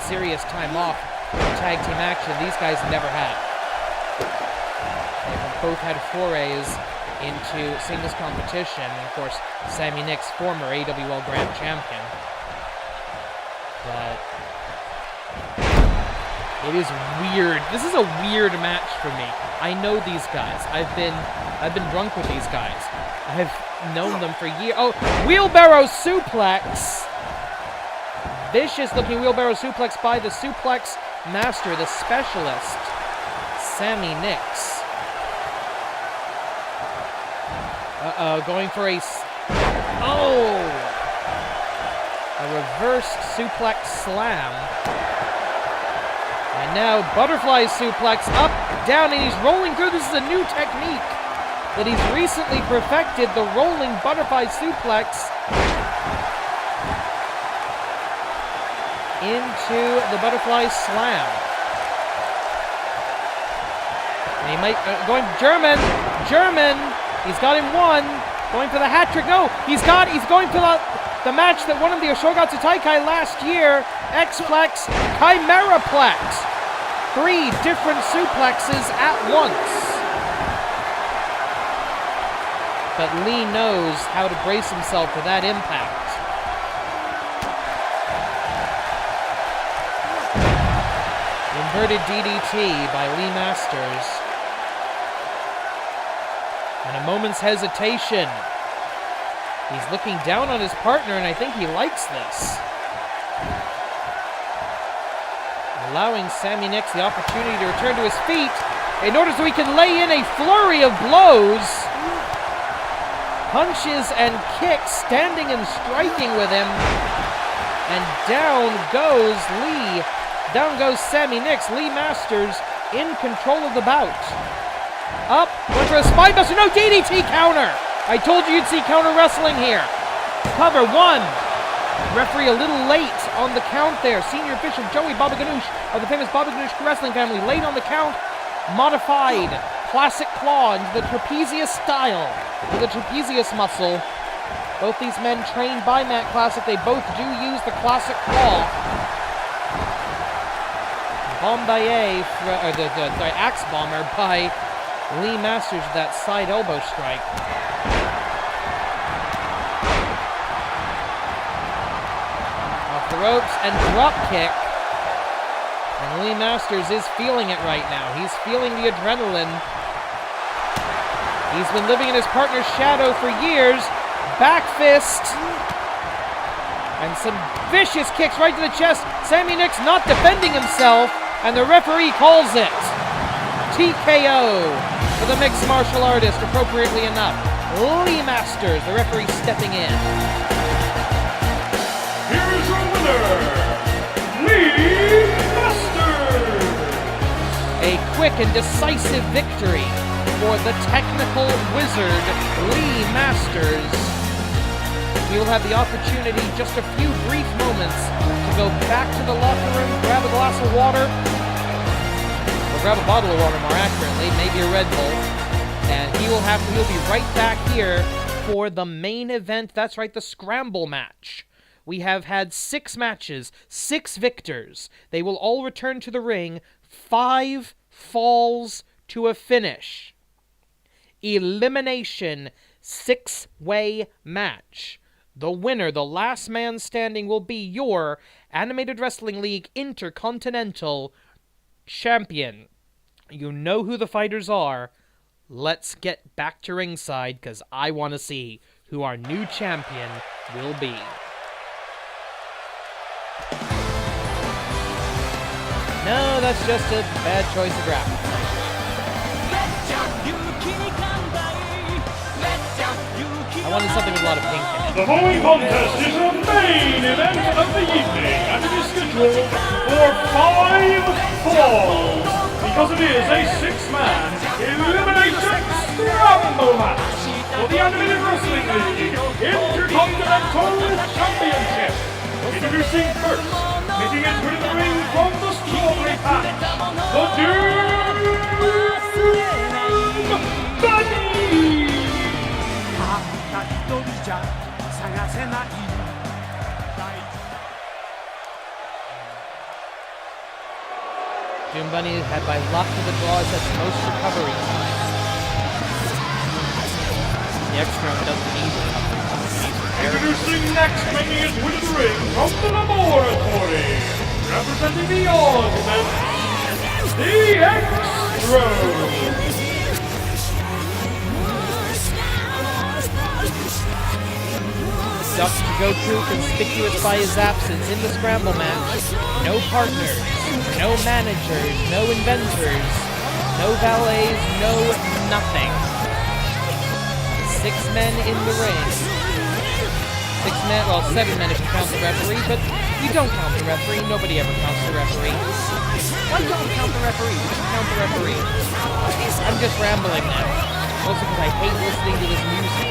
Speaker 3: serious time off from tag team action. These guys never had. They've both had forays into singles competition. And of course, Sammy Nix, former AWL Grand Champion. But it is weird. This is a weird match for me. I know these guys. I've been drunk with these guys. I've known them for years. Oh, wheelbarrow suplex. Vicious looking wheelbarrow suplex by the suplex master, the specialist, Sammy Nix. Uh-oh, going for a reverse suplex slam. And now butterfly suplex up, down, and he's rolling through. This is a new technique that he's recently perfected, the rolling butterfly suplex into the butterfly slam. And he might, going German, he's got him one, going for the hat trick. No, he's going for the match that won him the Oshogatsu Taikai last year, X-Plex, Chimera-Plex. 3 different suplexes at once. But Lee knows how to brace himself for that impact. Inverted DDT by Lee Masters. And a moment's hesitation. He's looking down on his partner, and I think he likes this. Allowing Sammy Nix the opportunity to return to his feet in order so he can lay in a flurry of blows. Punches and kicks, standing and striking with him. And down goes Lee. Down goes Sammy Nix. Lee Masters in control of the bout. Up, went for a spinebuster. No, DDT counter. I told you you'd see counter wrestling here. Cover 1. Referee a little late on the count there. Senior official Joey Baba Ganoush of the famous Baba Ganoush wrestling family. Late on the count. Modified. Classic claw into the trapezius style. With the trapezius muscle. Both these men trained by Matt Classic. They both do use the classic claw. Bombaye, the axe bomber by Lee Masters with that side elbow strike. Off the ropes and drop kick. And Lee Masters is feeling it right now. He's feeling the adrenaline. He's been living in his partner's shadow for years. Back fist. And some vicious kicks right to the chest. Sammy Nix not defending himself. And the referee calls it TKO for the mixed martial artist, appropriately enough. Lee Masters, the referee stepping in.
Speaker 2: Here is your winner, Lee Masters!
Speaker 3: A quick and decisive victory for the technical wizard, Lee Masters. He will have the opportunity, just a few brief moments, to go back to the locker room, grab a glass of water, or grab a bottle of water more accurately, maybe a Red Bull, and he'll be right back here for the main event. That's right, the scramble match. We have had 6 matches, 6 victors. They will all return to the ring, 5 falls to a finish. Elimination 6-way match. The winner, the last man standing, will be your Animated Wrestling League Intercontinental Champion. You know who the fighters are. Let's get back to ringside, because I want to see who our new champion will be. No, that's just a bad choice of graphics. I wanted something with a lot of pink in it.
Speaker 2: The following contest is the main event of the evening, and it is scheduled for 5 falls, because it is a 6-man elimination scramble match for the Animated Wrestling League Intercontinental Championship. Introducing first, making his way to the ring from the strawberry patch, the Doom Bunny!
Speaker 3: Doom Bunny had by luck of the draws at the most recovery time. The X-Drone doesn't need recovery time.
Speaker 2: Introducing next, making his way to the ring from the laboratory, representing the Augment, the X-Drone.
Speaker 3: Dr. Goku, conspicuous by his absence in the scramble match. No partners, no managers, no inventors, no valets, no nothing. 6 men in the ring. 6 men, well, 7 men if you count the referee, but you don't count the referee. Nobody ever counts the referee. Why don't we count the referee? We should count the referee. I'm just rambling now. Also because I hate listening to this music.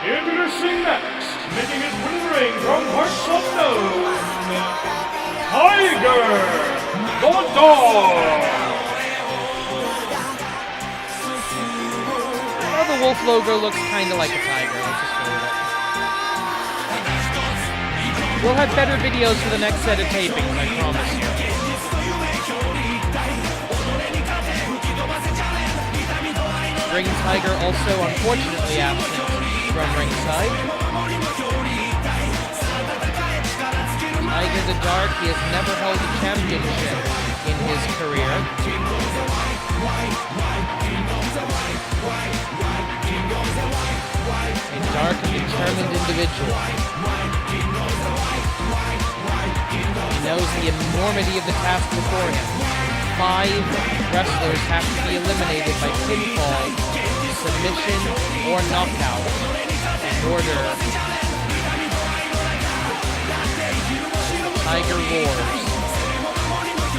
Speaker 2: Introducing next, making his way to the ring from parts unknown, Tiger, the Dog.
Speaker 3: Well, the wolf logo looks kind of like a tiger. Let's just go with it. We'll have better videos for the next set of tapings, I promise you. Ring Tiger also unfortunately absent from ringside. Tiger the Dark, he has never held a championship in his career. A dark and determined individual. He knows the enormity of the task before him. 5 wrestlers have to be eliminated by pinfall, submission, or knockout in order Tiger Wars.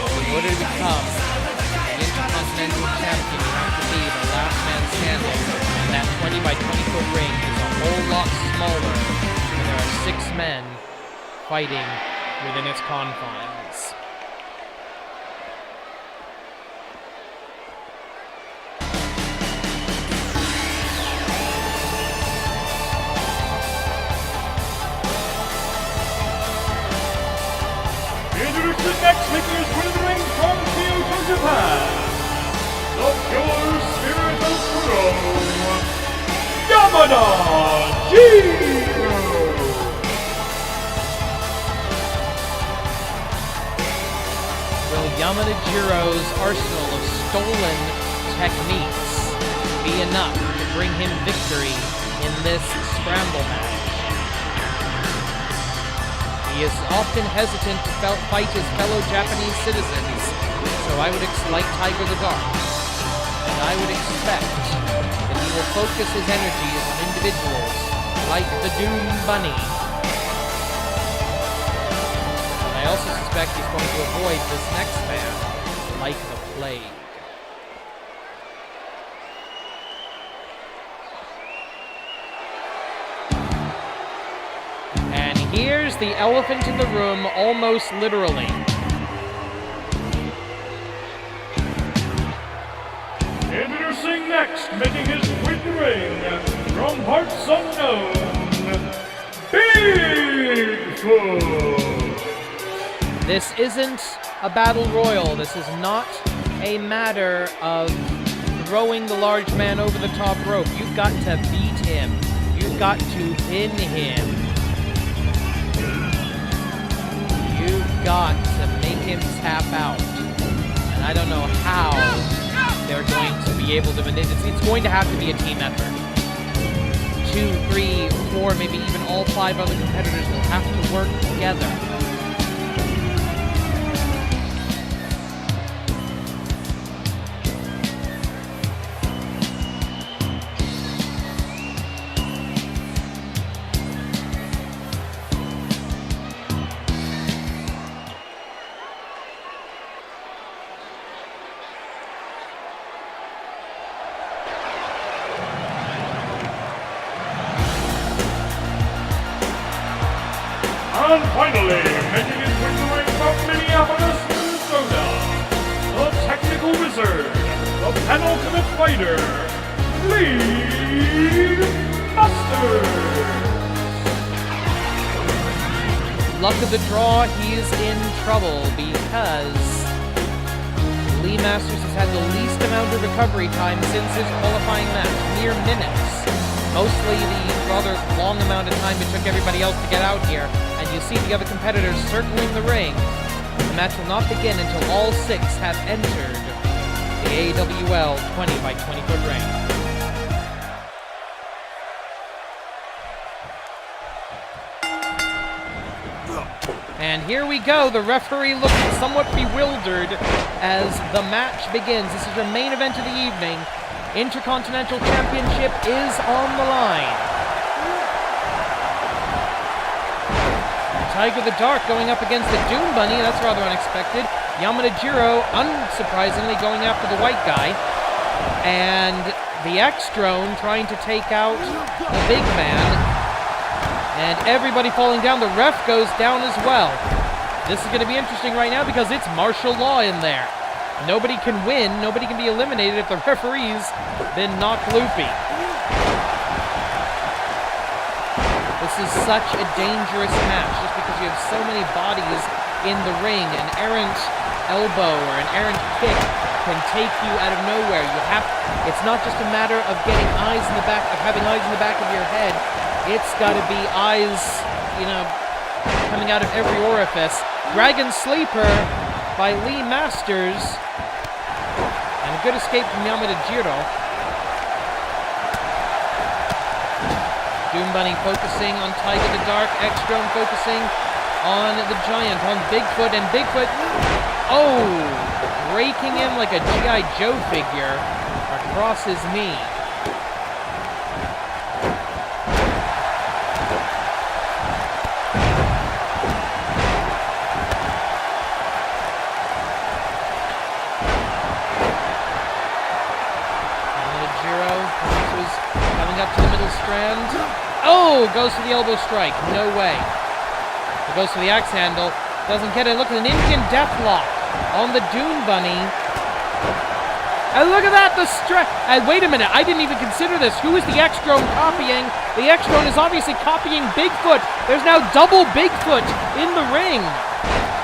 Speaker 3: In order to become the Intercontinental Champion, you have to be the last man standing, and that 20 by 20 foot ring is a whole lot smaller, and there are 6 men fighting within its confines.
Speaker 2: Introducing next, making his way to the ring from Kyoto, Japan, the pure spirit of Kuro, Yamada-Jiro.
Speaker 3: Will Yamada-Jiro's arsenal of stolen techniques be enough to bring him victory in this scramble match? He is often hesitant to fight his fellow Japanese citizens, so I would like Tiger the Dark. And I would expect that he will focus his energies on individuals like the Doom Bunny. And I also suspect he's going to avoid this next man like the plague. Here's the elephant in the room, almost literally.
Speaker 2: Introducing next, making his way to the ring from parts unknown, Bigfoot.
Speaker 3: This isn't a battle royal. This is not a matter of throwing the large man over the top rope. You've got to beat him. You've got to pin him. You've got to make him tap out. And I don't know how they're going to be able to manipulate. It's going to have to be a team effort. 2, 3, 4, maybe even all 5 other competitors will have to work together.
Speaker 2: And finally, making his way to the ring from Minneapolis, Minnesota, the technical wizard, the penultimate fighter, Lee Masters.
Speaker 3: Luck of the draw, he is in trouble because Lee Masters has had the least amount of recovery time since his qualifying match, mere minutes. Mostly the rather long amount of time it took everybody else to get out here, and you see the other competitors circling the ring. The match will not begin until all 6 have entered the AWL 20 by 20 foot ring. And here we go, the referee looking somewhat bewildered as the match begins. This is your main event of the evening. Intercontinental Championship is on the line. Tiger the Dark going up against the Doom Bunny, that's rather unexpected. Yamada Jiro, unsurprisingly, going after the white guy. And the X-Drone trying to take out the big man. And everybody falling down. The ref goes down as well. This is going to be interesting right now because it's martial law in there. Nobody can win, nobody can be eliminated if the referee's been knocked loopy. This is such a dangerous match just because you have so many bodies in the ring. An errant elbow or an errant kick can take you out of nowhere. It's not just a matter of getting eyes in the back, of having eyes in the back of your head. It's got to be eyes, coming out of every orifice. Dragon Sleeper by Lee Masters. And a good escape from Yamada Jiro. Doom Bunny focusing on Tiger the Dark. X-Drone focusing on the Giant, on Bigfoot. And Bigfoot, breaking him like a G.I. Joe figure across his knee. Up to the middle strand. Goes for the elbow strike. No way. It goes for the axe handle. Doesn't get it. Look at an Indian deathlock on the Doom Bunny. And look at that, the strike. And wait a minute, I didn't even consider this. Who is the X-Drone copying? The X-Drone is obviously copying Bigfoot. There's now double Bigfoot in the ring.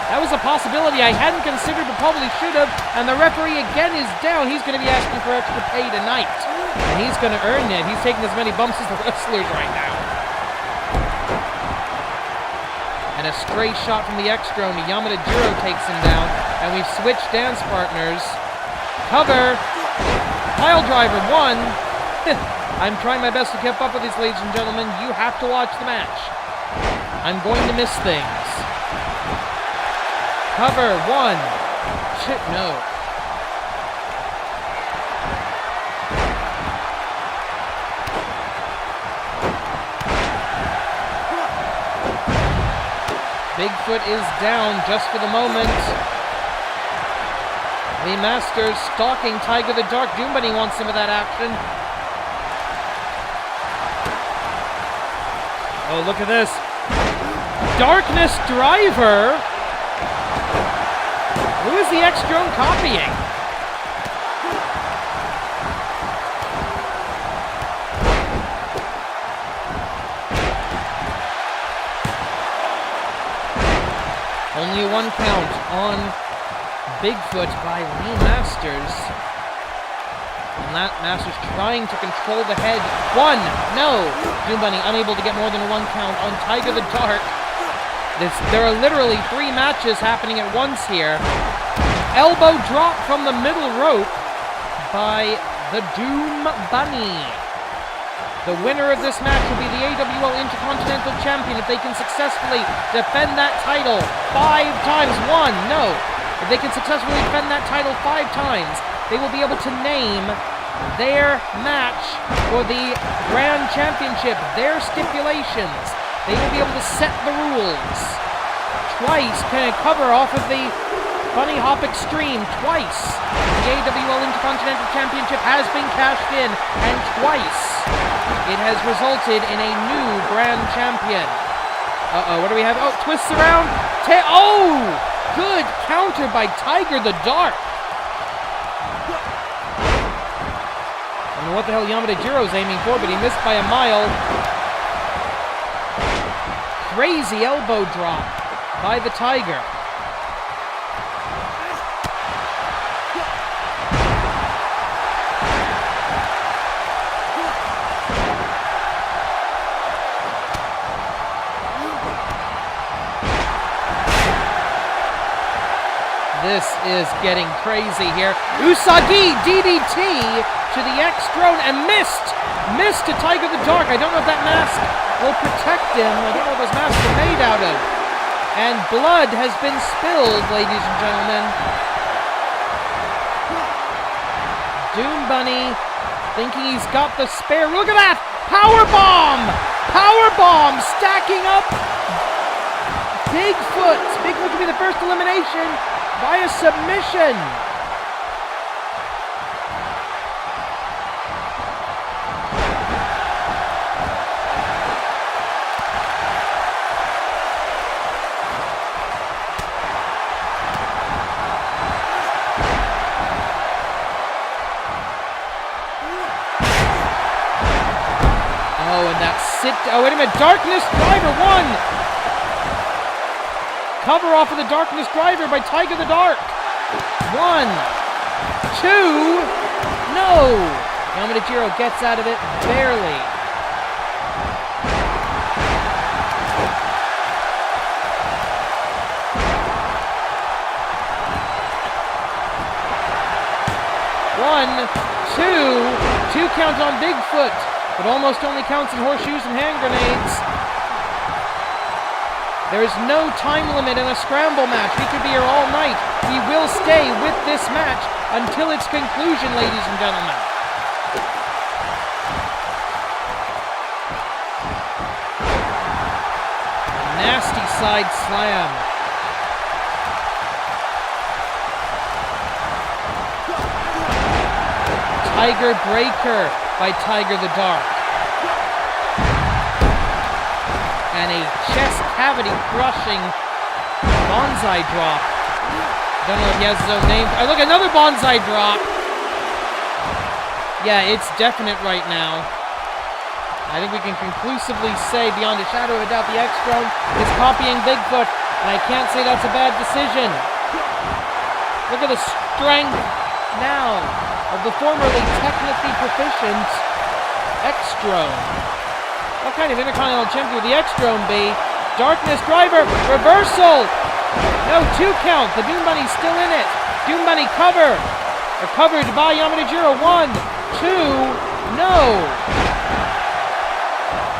Speaker 3: That was a possibility I hadn't considered, but probably should have. And the referee again is down. He's going to be asking for extra pay tonight. And he's going to earn it. He's taking as many bumps as the wrestlers right now. And a stray shot from the X-Drone. Yamada Jiro takes him down. And we've switched dance partners. Cover. Pile driver, 1. I'm trying my best to keep up with these, ladies and gentlemen. You have to watch the match. I'm going to miss things. Cover, 1. Shit, no. Bigfoot is down just for the moment. Lee Masters stalking Tiger the Dark. Doom Bunny wants some of that action. Oh, look at this. Darkness Driver. Who is the X-Drone copying? Only a 1 count on Bigfoot by Lee Masters. And that Masters trying to control the head. 1, no! Doom Bunny unable to get more than a 1 count on Tiger the Dark. There are literally 3 matches happening at once here. Elbow drop from the middle rope by the Doom Bunny. The winner of this match will be the AWL Intercontinental Champion if they can successfully defend that title 5 times. 1, no. If they can successfully defend that title 5 times, they will be able to name their match for the Grand Championship, their stipulations. They will be able to set the rules. Twice can it cover off of the Bunny Hop Extreme. Twice the AWL Intercontinental Championship has been cashed in, and twice it has resulted in a new Grand Champion. What do we have? Oh, twists around. Good counter by Tiger the Dark. I don't know what the hell Yamada Jiro's aiming for, but he missed by a mile. Crazy elbow drop by the Tiger. This is getting crazy here. Usagi DDT to the X-Throne and missed to Tiger the Dark. I don't know if that mask will protect him. I don't know what those masks are made out of. And blood has been spilled, ladies and gentlemen. Doom Bunny thinking he's got the spare. Look at that! Power bomb! Power bomb stacking up Bigfoot. Bigfoot could be the first elimination via submission. Oh, wait a minute. Darkness Driver, 1. Cover off of the Darkness Driver by Tiger the Dark. 1, 2. No. Yamadajiro gets out of it barely. One, two count on Bigfoot. But almost only counts in horseshoes and hand grenades. There is no time limit in a scramble match. He could be here all night. He will stay with this match until its conclusion, ladies and gentlemen. Nasty side slam. Tiger Breaker by Tiger the Dark. And a chest cavity crushing bonsai drop. Don't know if he has his own name. Oh, look, another bonsai drop. Yeah, it's definite right now. I think we can conclusively say beyond a shadow of a doubt the X-Throne is copying Bigfoot, and I can't say that's a bad decision. Look at the strength now of the formerly technically proficient X-Throne. What kind of Intercontinental Champion would the X-Throne be? Darkness Driver, reversal! No, 2 count. The Doom Bunny's still in it. Doom Bunny cover. Recovered by Yamadajiro. 1, 2, no!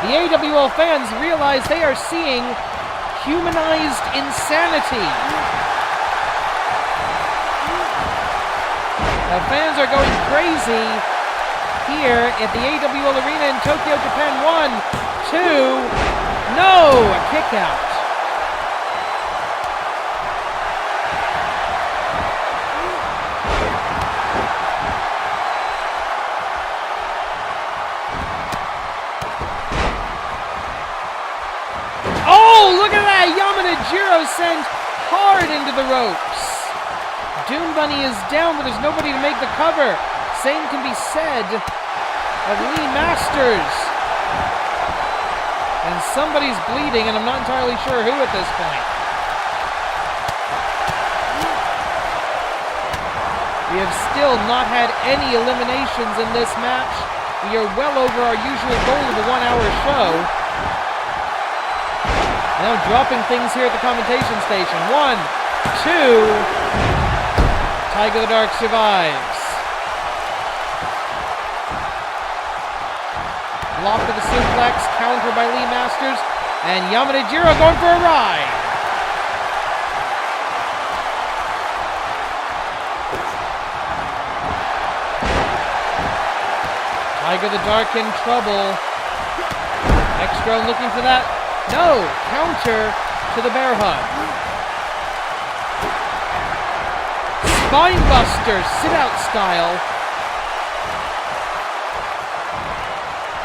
Speaker 3: The AWL fans realize they are seeing humanized insanity. The fans are going crazy here at the AWL Arena in Tokyo, Japan. 1, 2, no! A kick out. Oh, look at that! Yamadajiro sent hard into the ropes. Doom Bunny is down, but there's nobody to make the cover. Same can be said of Lee Masters. And somebody's bleeding, and I'm not entirely sure who at this point. We have still not had any eliminations in this match. We are well over our usual goal of a 1-hour show. Now dropping things here at the commentation station. 1, 2... Tiger the Dark survives. Block with the suplex, counter by Lee Masters, and Yamadajiro going for a ride. Tiger the Dark in trouble. X-Throne looking for that. No! Counter to the bear hug. Spinebuster, sit-out style.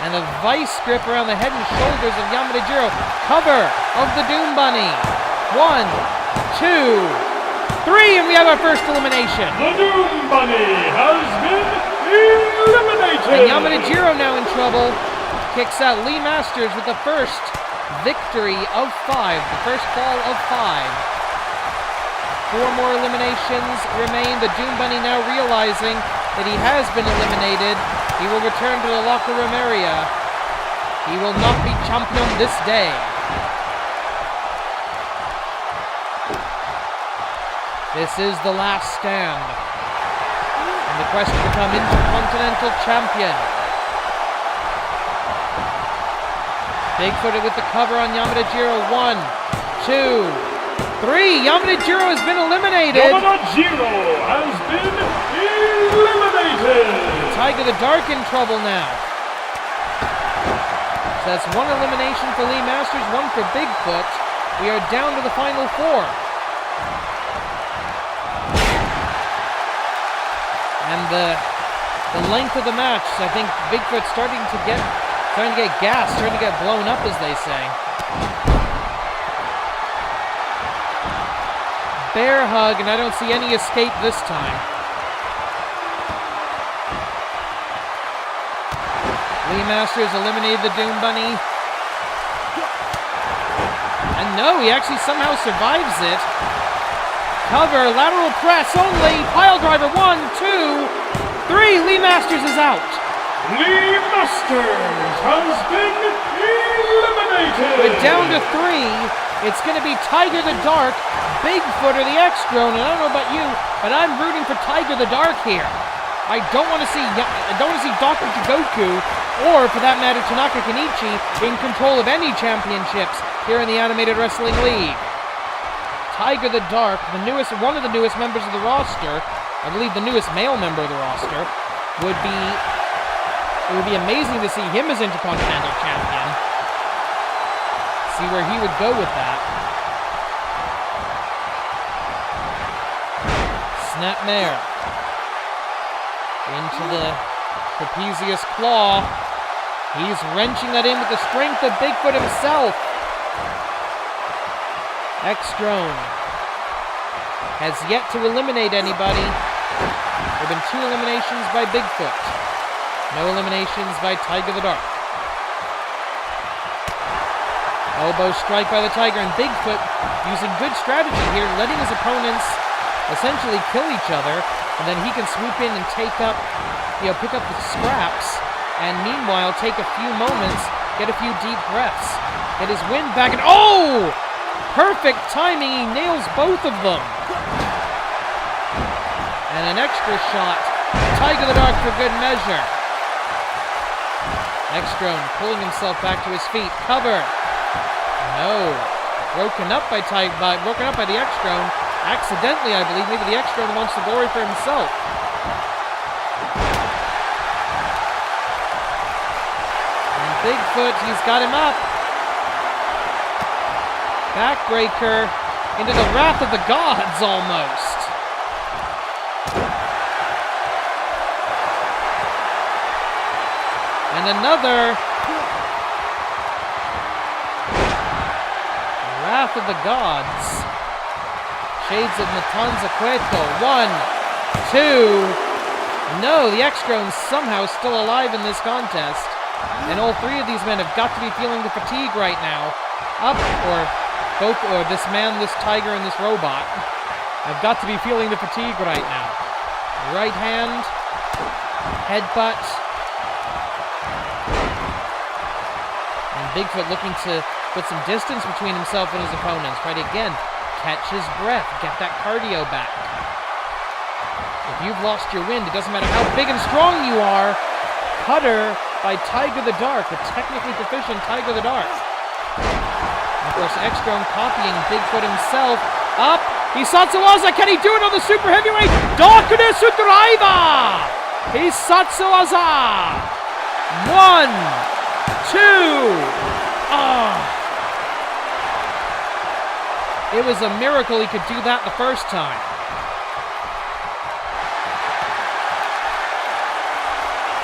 Speaker 3: And a vice grip around the head and shoulders of Yamadajiro. Cover of the Doom Bunny. 1, 2, 3, and we have our first elimination.
Speaker 2: The Doom Bunny has been eliminated.
Speaker 3: And Yamadajiro now in trouble. Kicks out Lee Masters with the first victory of 5. The first fall of 5. 4 more eliminations remain. The Doom Bunny now realizing that he has been eliminated. He will return to the locker room area. He will not be champion this day. This is the last stand. And the quest to become Intercontinental Champion. Bigfoot with the cover on Yamadajiro. 1, 2, 3. Yamadajiro has been eliminated.
Speaker 2: Yamadajiro has been eliminated.
Speaker 3: Tiger the Dark in trouble now. So that's 1 elimination for Lee Masters, 1 for Bigfoot. We are down to the final 4. And the length of the match, I think Bigfoot's starting to get gas, starting to get blown up, as they say. Bear hug, and I don't see any escape this time. Lee Masters eliminated the Doom Bunny. And no, he actually somehow survives it. Cover, lateral press only. Pile driver, 1, 2, 3. Lee Masters is out.
Speaker 2: Lee Masters has been eliminated.
Speaker 3: We're down to 3. It's going to be Tiger the Dark, Bigfoot, or the X-Drone. And I don't know about you, but I'm rooting for Tiger the Dark here. I don't want to see Dr. Jigoku, or for that matter, Tanaka Kenichi, in control of any championships here in the Animated Wrestling League. Tiger the Dark, one of the newest members of the roster, I believe the newest male member of the roster, it would be amazing to see him as Intercontinental Champion. See where he would go with that. Snapmare. Into the trapezius claw. He's wrenching that in with the strength of Bigfoot himself. X-Drone has yet to eliminate anybody. There have been 2 eliminations by Bigfoot. No eliminations by Tiger the Dark. Elbow strike by the Tiger, and Bigfoot using good strategy here, letting his opponents essentially kill each other, and then he can swoop in and pick up the scraps, and meanwhile take a few moments, get a few deep breaths, get his wind back, and oh! Perfect timing, he nails both of them. And an extra shot. Tiger the Dark for good measure. X-Drone pulling himself back to his feet. Cover. No. Broken up by the X-Drone. Accidentally, I believe. Maybe the X-Drone wants the glory for himself. And Bigfoot, he's got him up. Backbreaker into the wrath of the gods, almost. And another wrath of the gods. Shades of Matanza Cueto. 1, 2. No, the X-Drone's somehow still alive in this contest. And all 3 of these men have got to be feeling the fatigue right now. Or this man, this tiger, and this robot have got to be feeling the fatigue right now. Right hand, headbutt. And Bigfoot looking to put some distance between himself and his opponents. Try to, again, catch his breath, get that cardio back. If you've lost your wind, it doesn't matter how big and strong you are. Cutter by Tiger the Dark, a technically proficient Tiger the Dark. Of course, X-Drone copying Bigfoot himself. Up! Hisatsuwaza! Can he do it on the Super Heavyweight? Darkness Driver! Hisatsuwaza! 1, 2. It was a miracle he could do that the first time.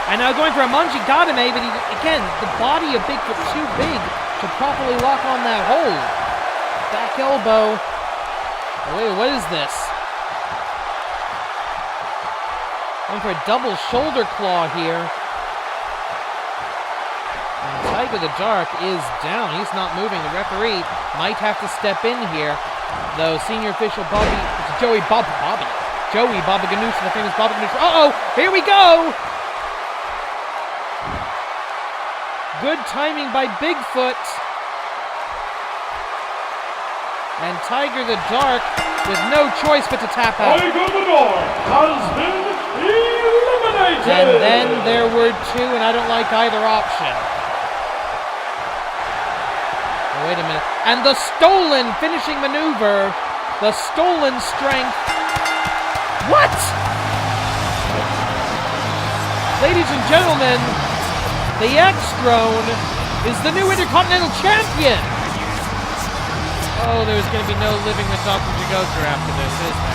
Speaker 3: And now going for a Manji Gadame, but again, the body of Bigfoot too big to properly lock on that hold. Back elbow. Oh, wait, what is this? Going for a double shoulder claw here. And Tiger the Dark is down. He's not moving. The referee might have to step in here. Though senior official Joey Baba Ganoush, the famous Baba Ganoush. Uh-oh! Here we go! Good timing by Bigfoot. And Tiger the Dark with no choice but to tap out.
Speaker 2: Aigamador has been eliminated!
Speaker 3: And then there were two, and I don't like either option. Oh, wait a minute. And the stolen finishing maneuver, the stolen strength. What? Ladies and gentlemen, the X-Drone is the new Intercontinental Champion! Oh, there's going to be no living with Dr. Jagotra after this, is there?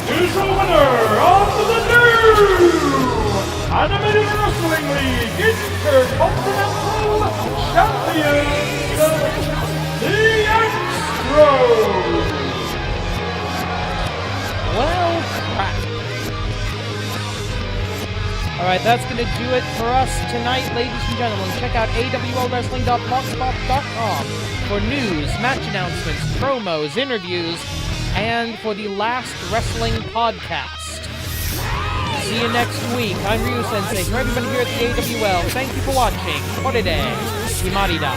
Speaker 2: Here's the winner of the new Animated Wrestling League Intercontinental Champion, the X-Drone!
Speaker 3: Well, crap. Alright, that's going to do it for us tonight, ladies and gentlemen. Check out awlwrestling.blogspot.com for news, match announcements, promos, interviews, and for the Last Wrestling Podcast. See you next week. I'm Ryu Sensei. For everybody here at the AWL, thank you for watching. Korede, Himarida.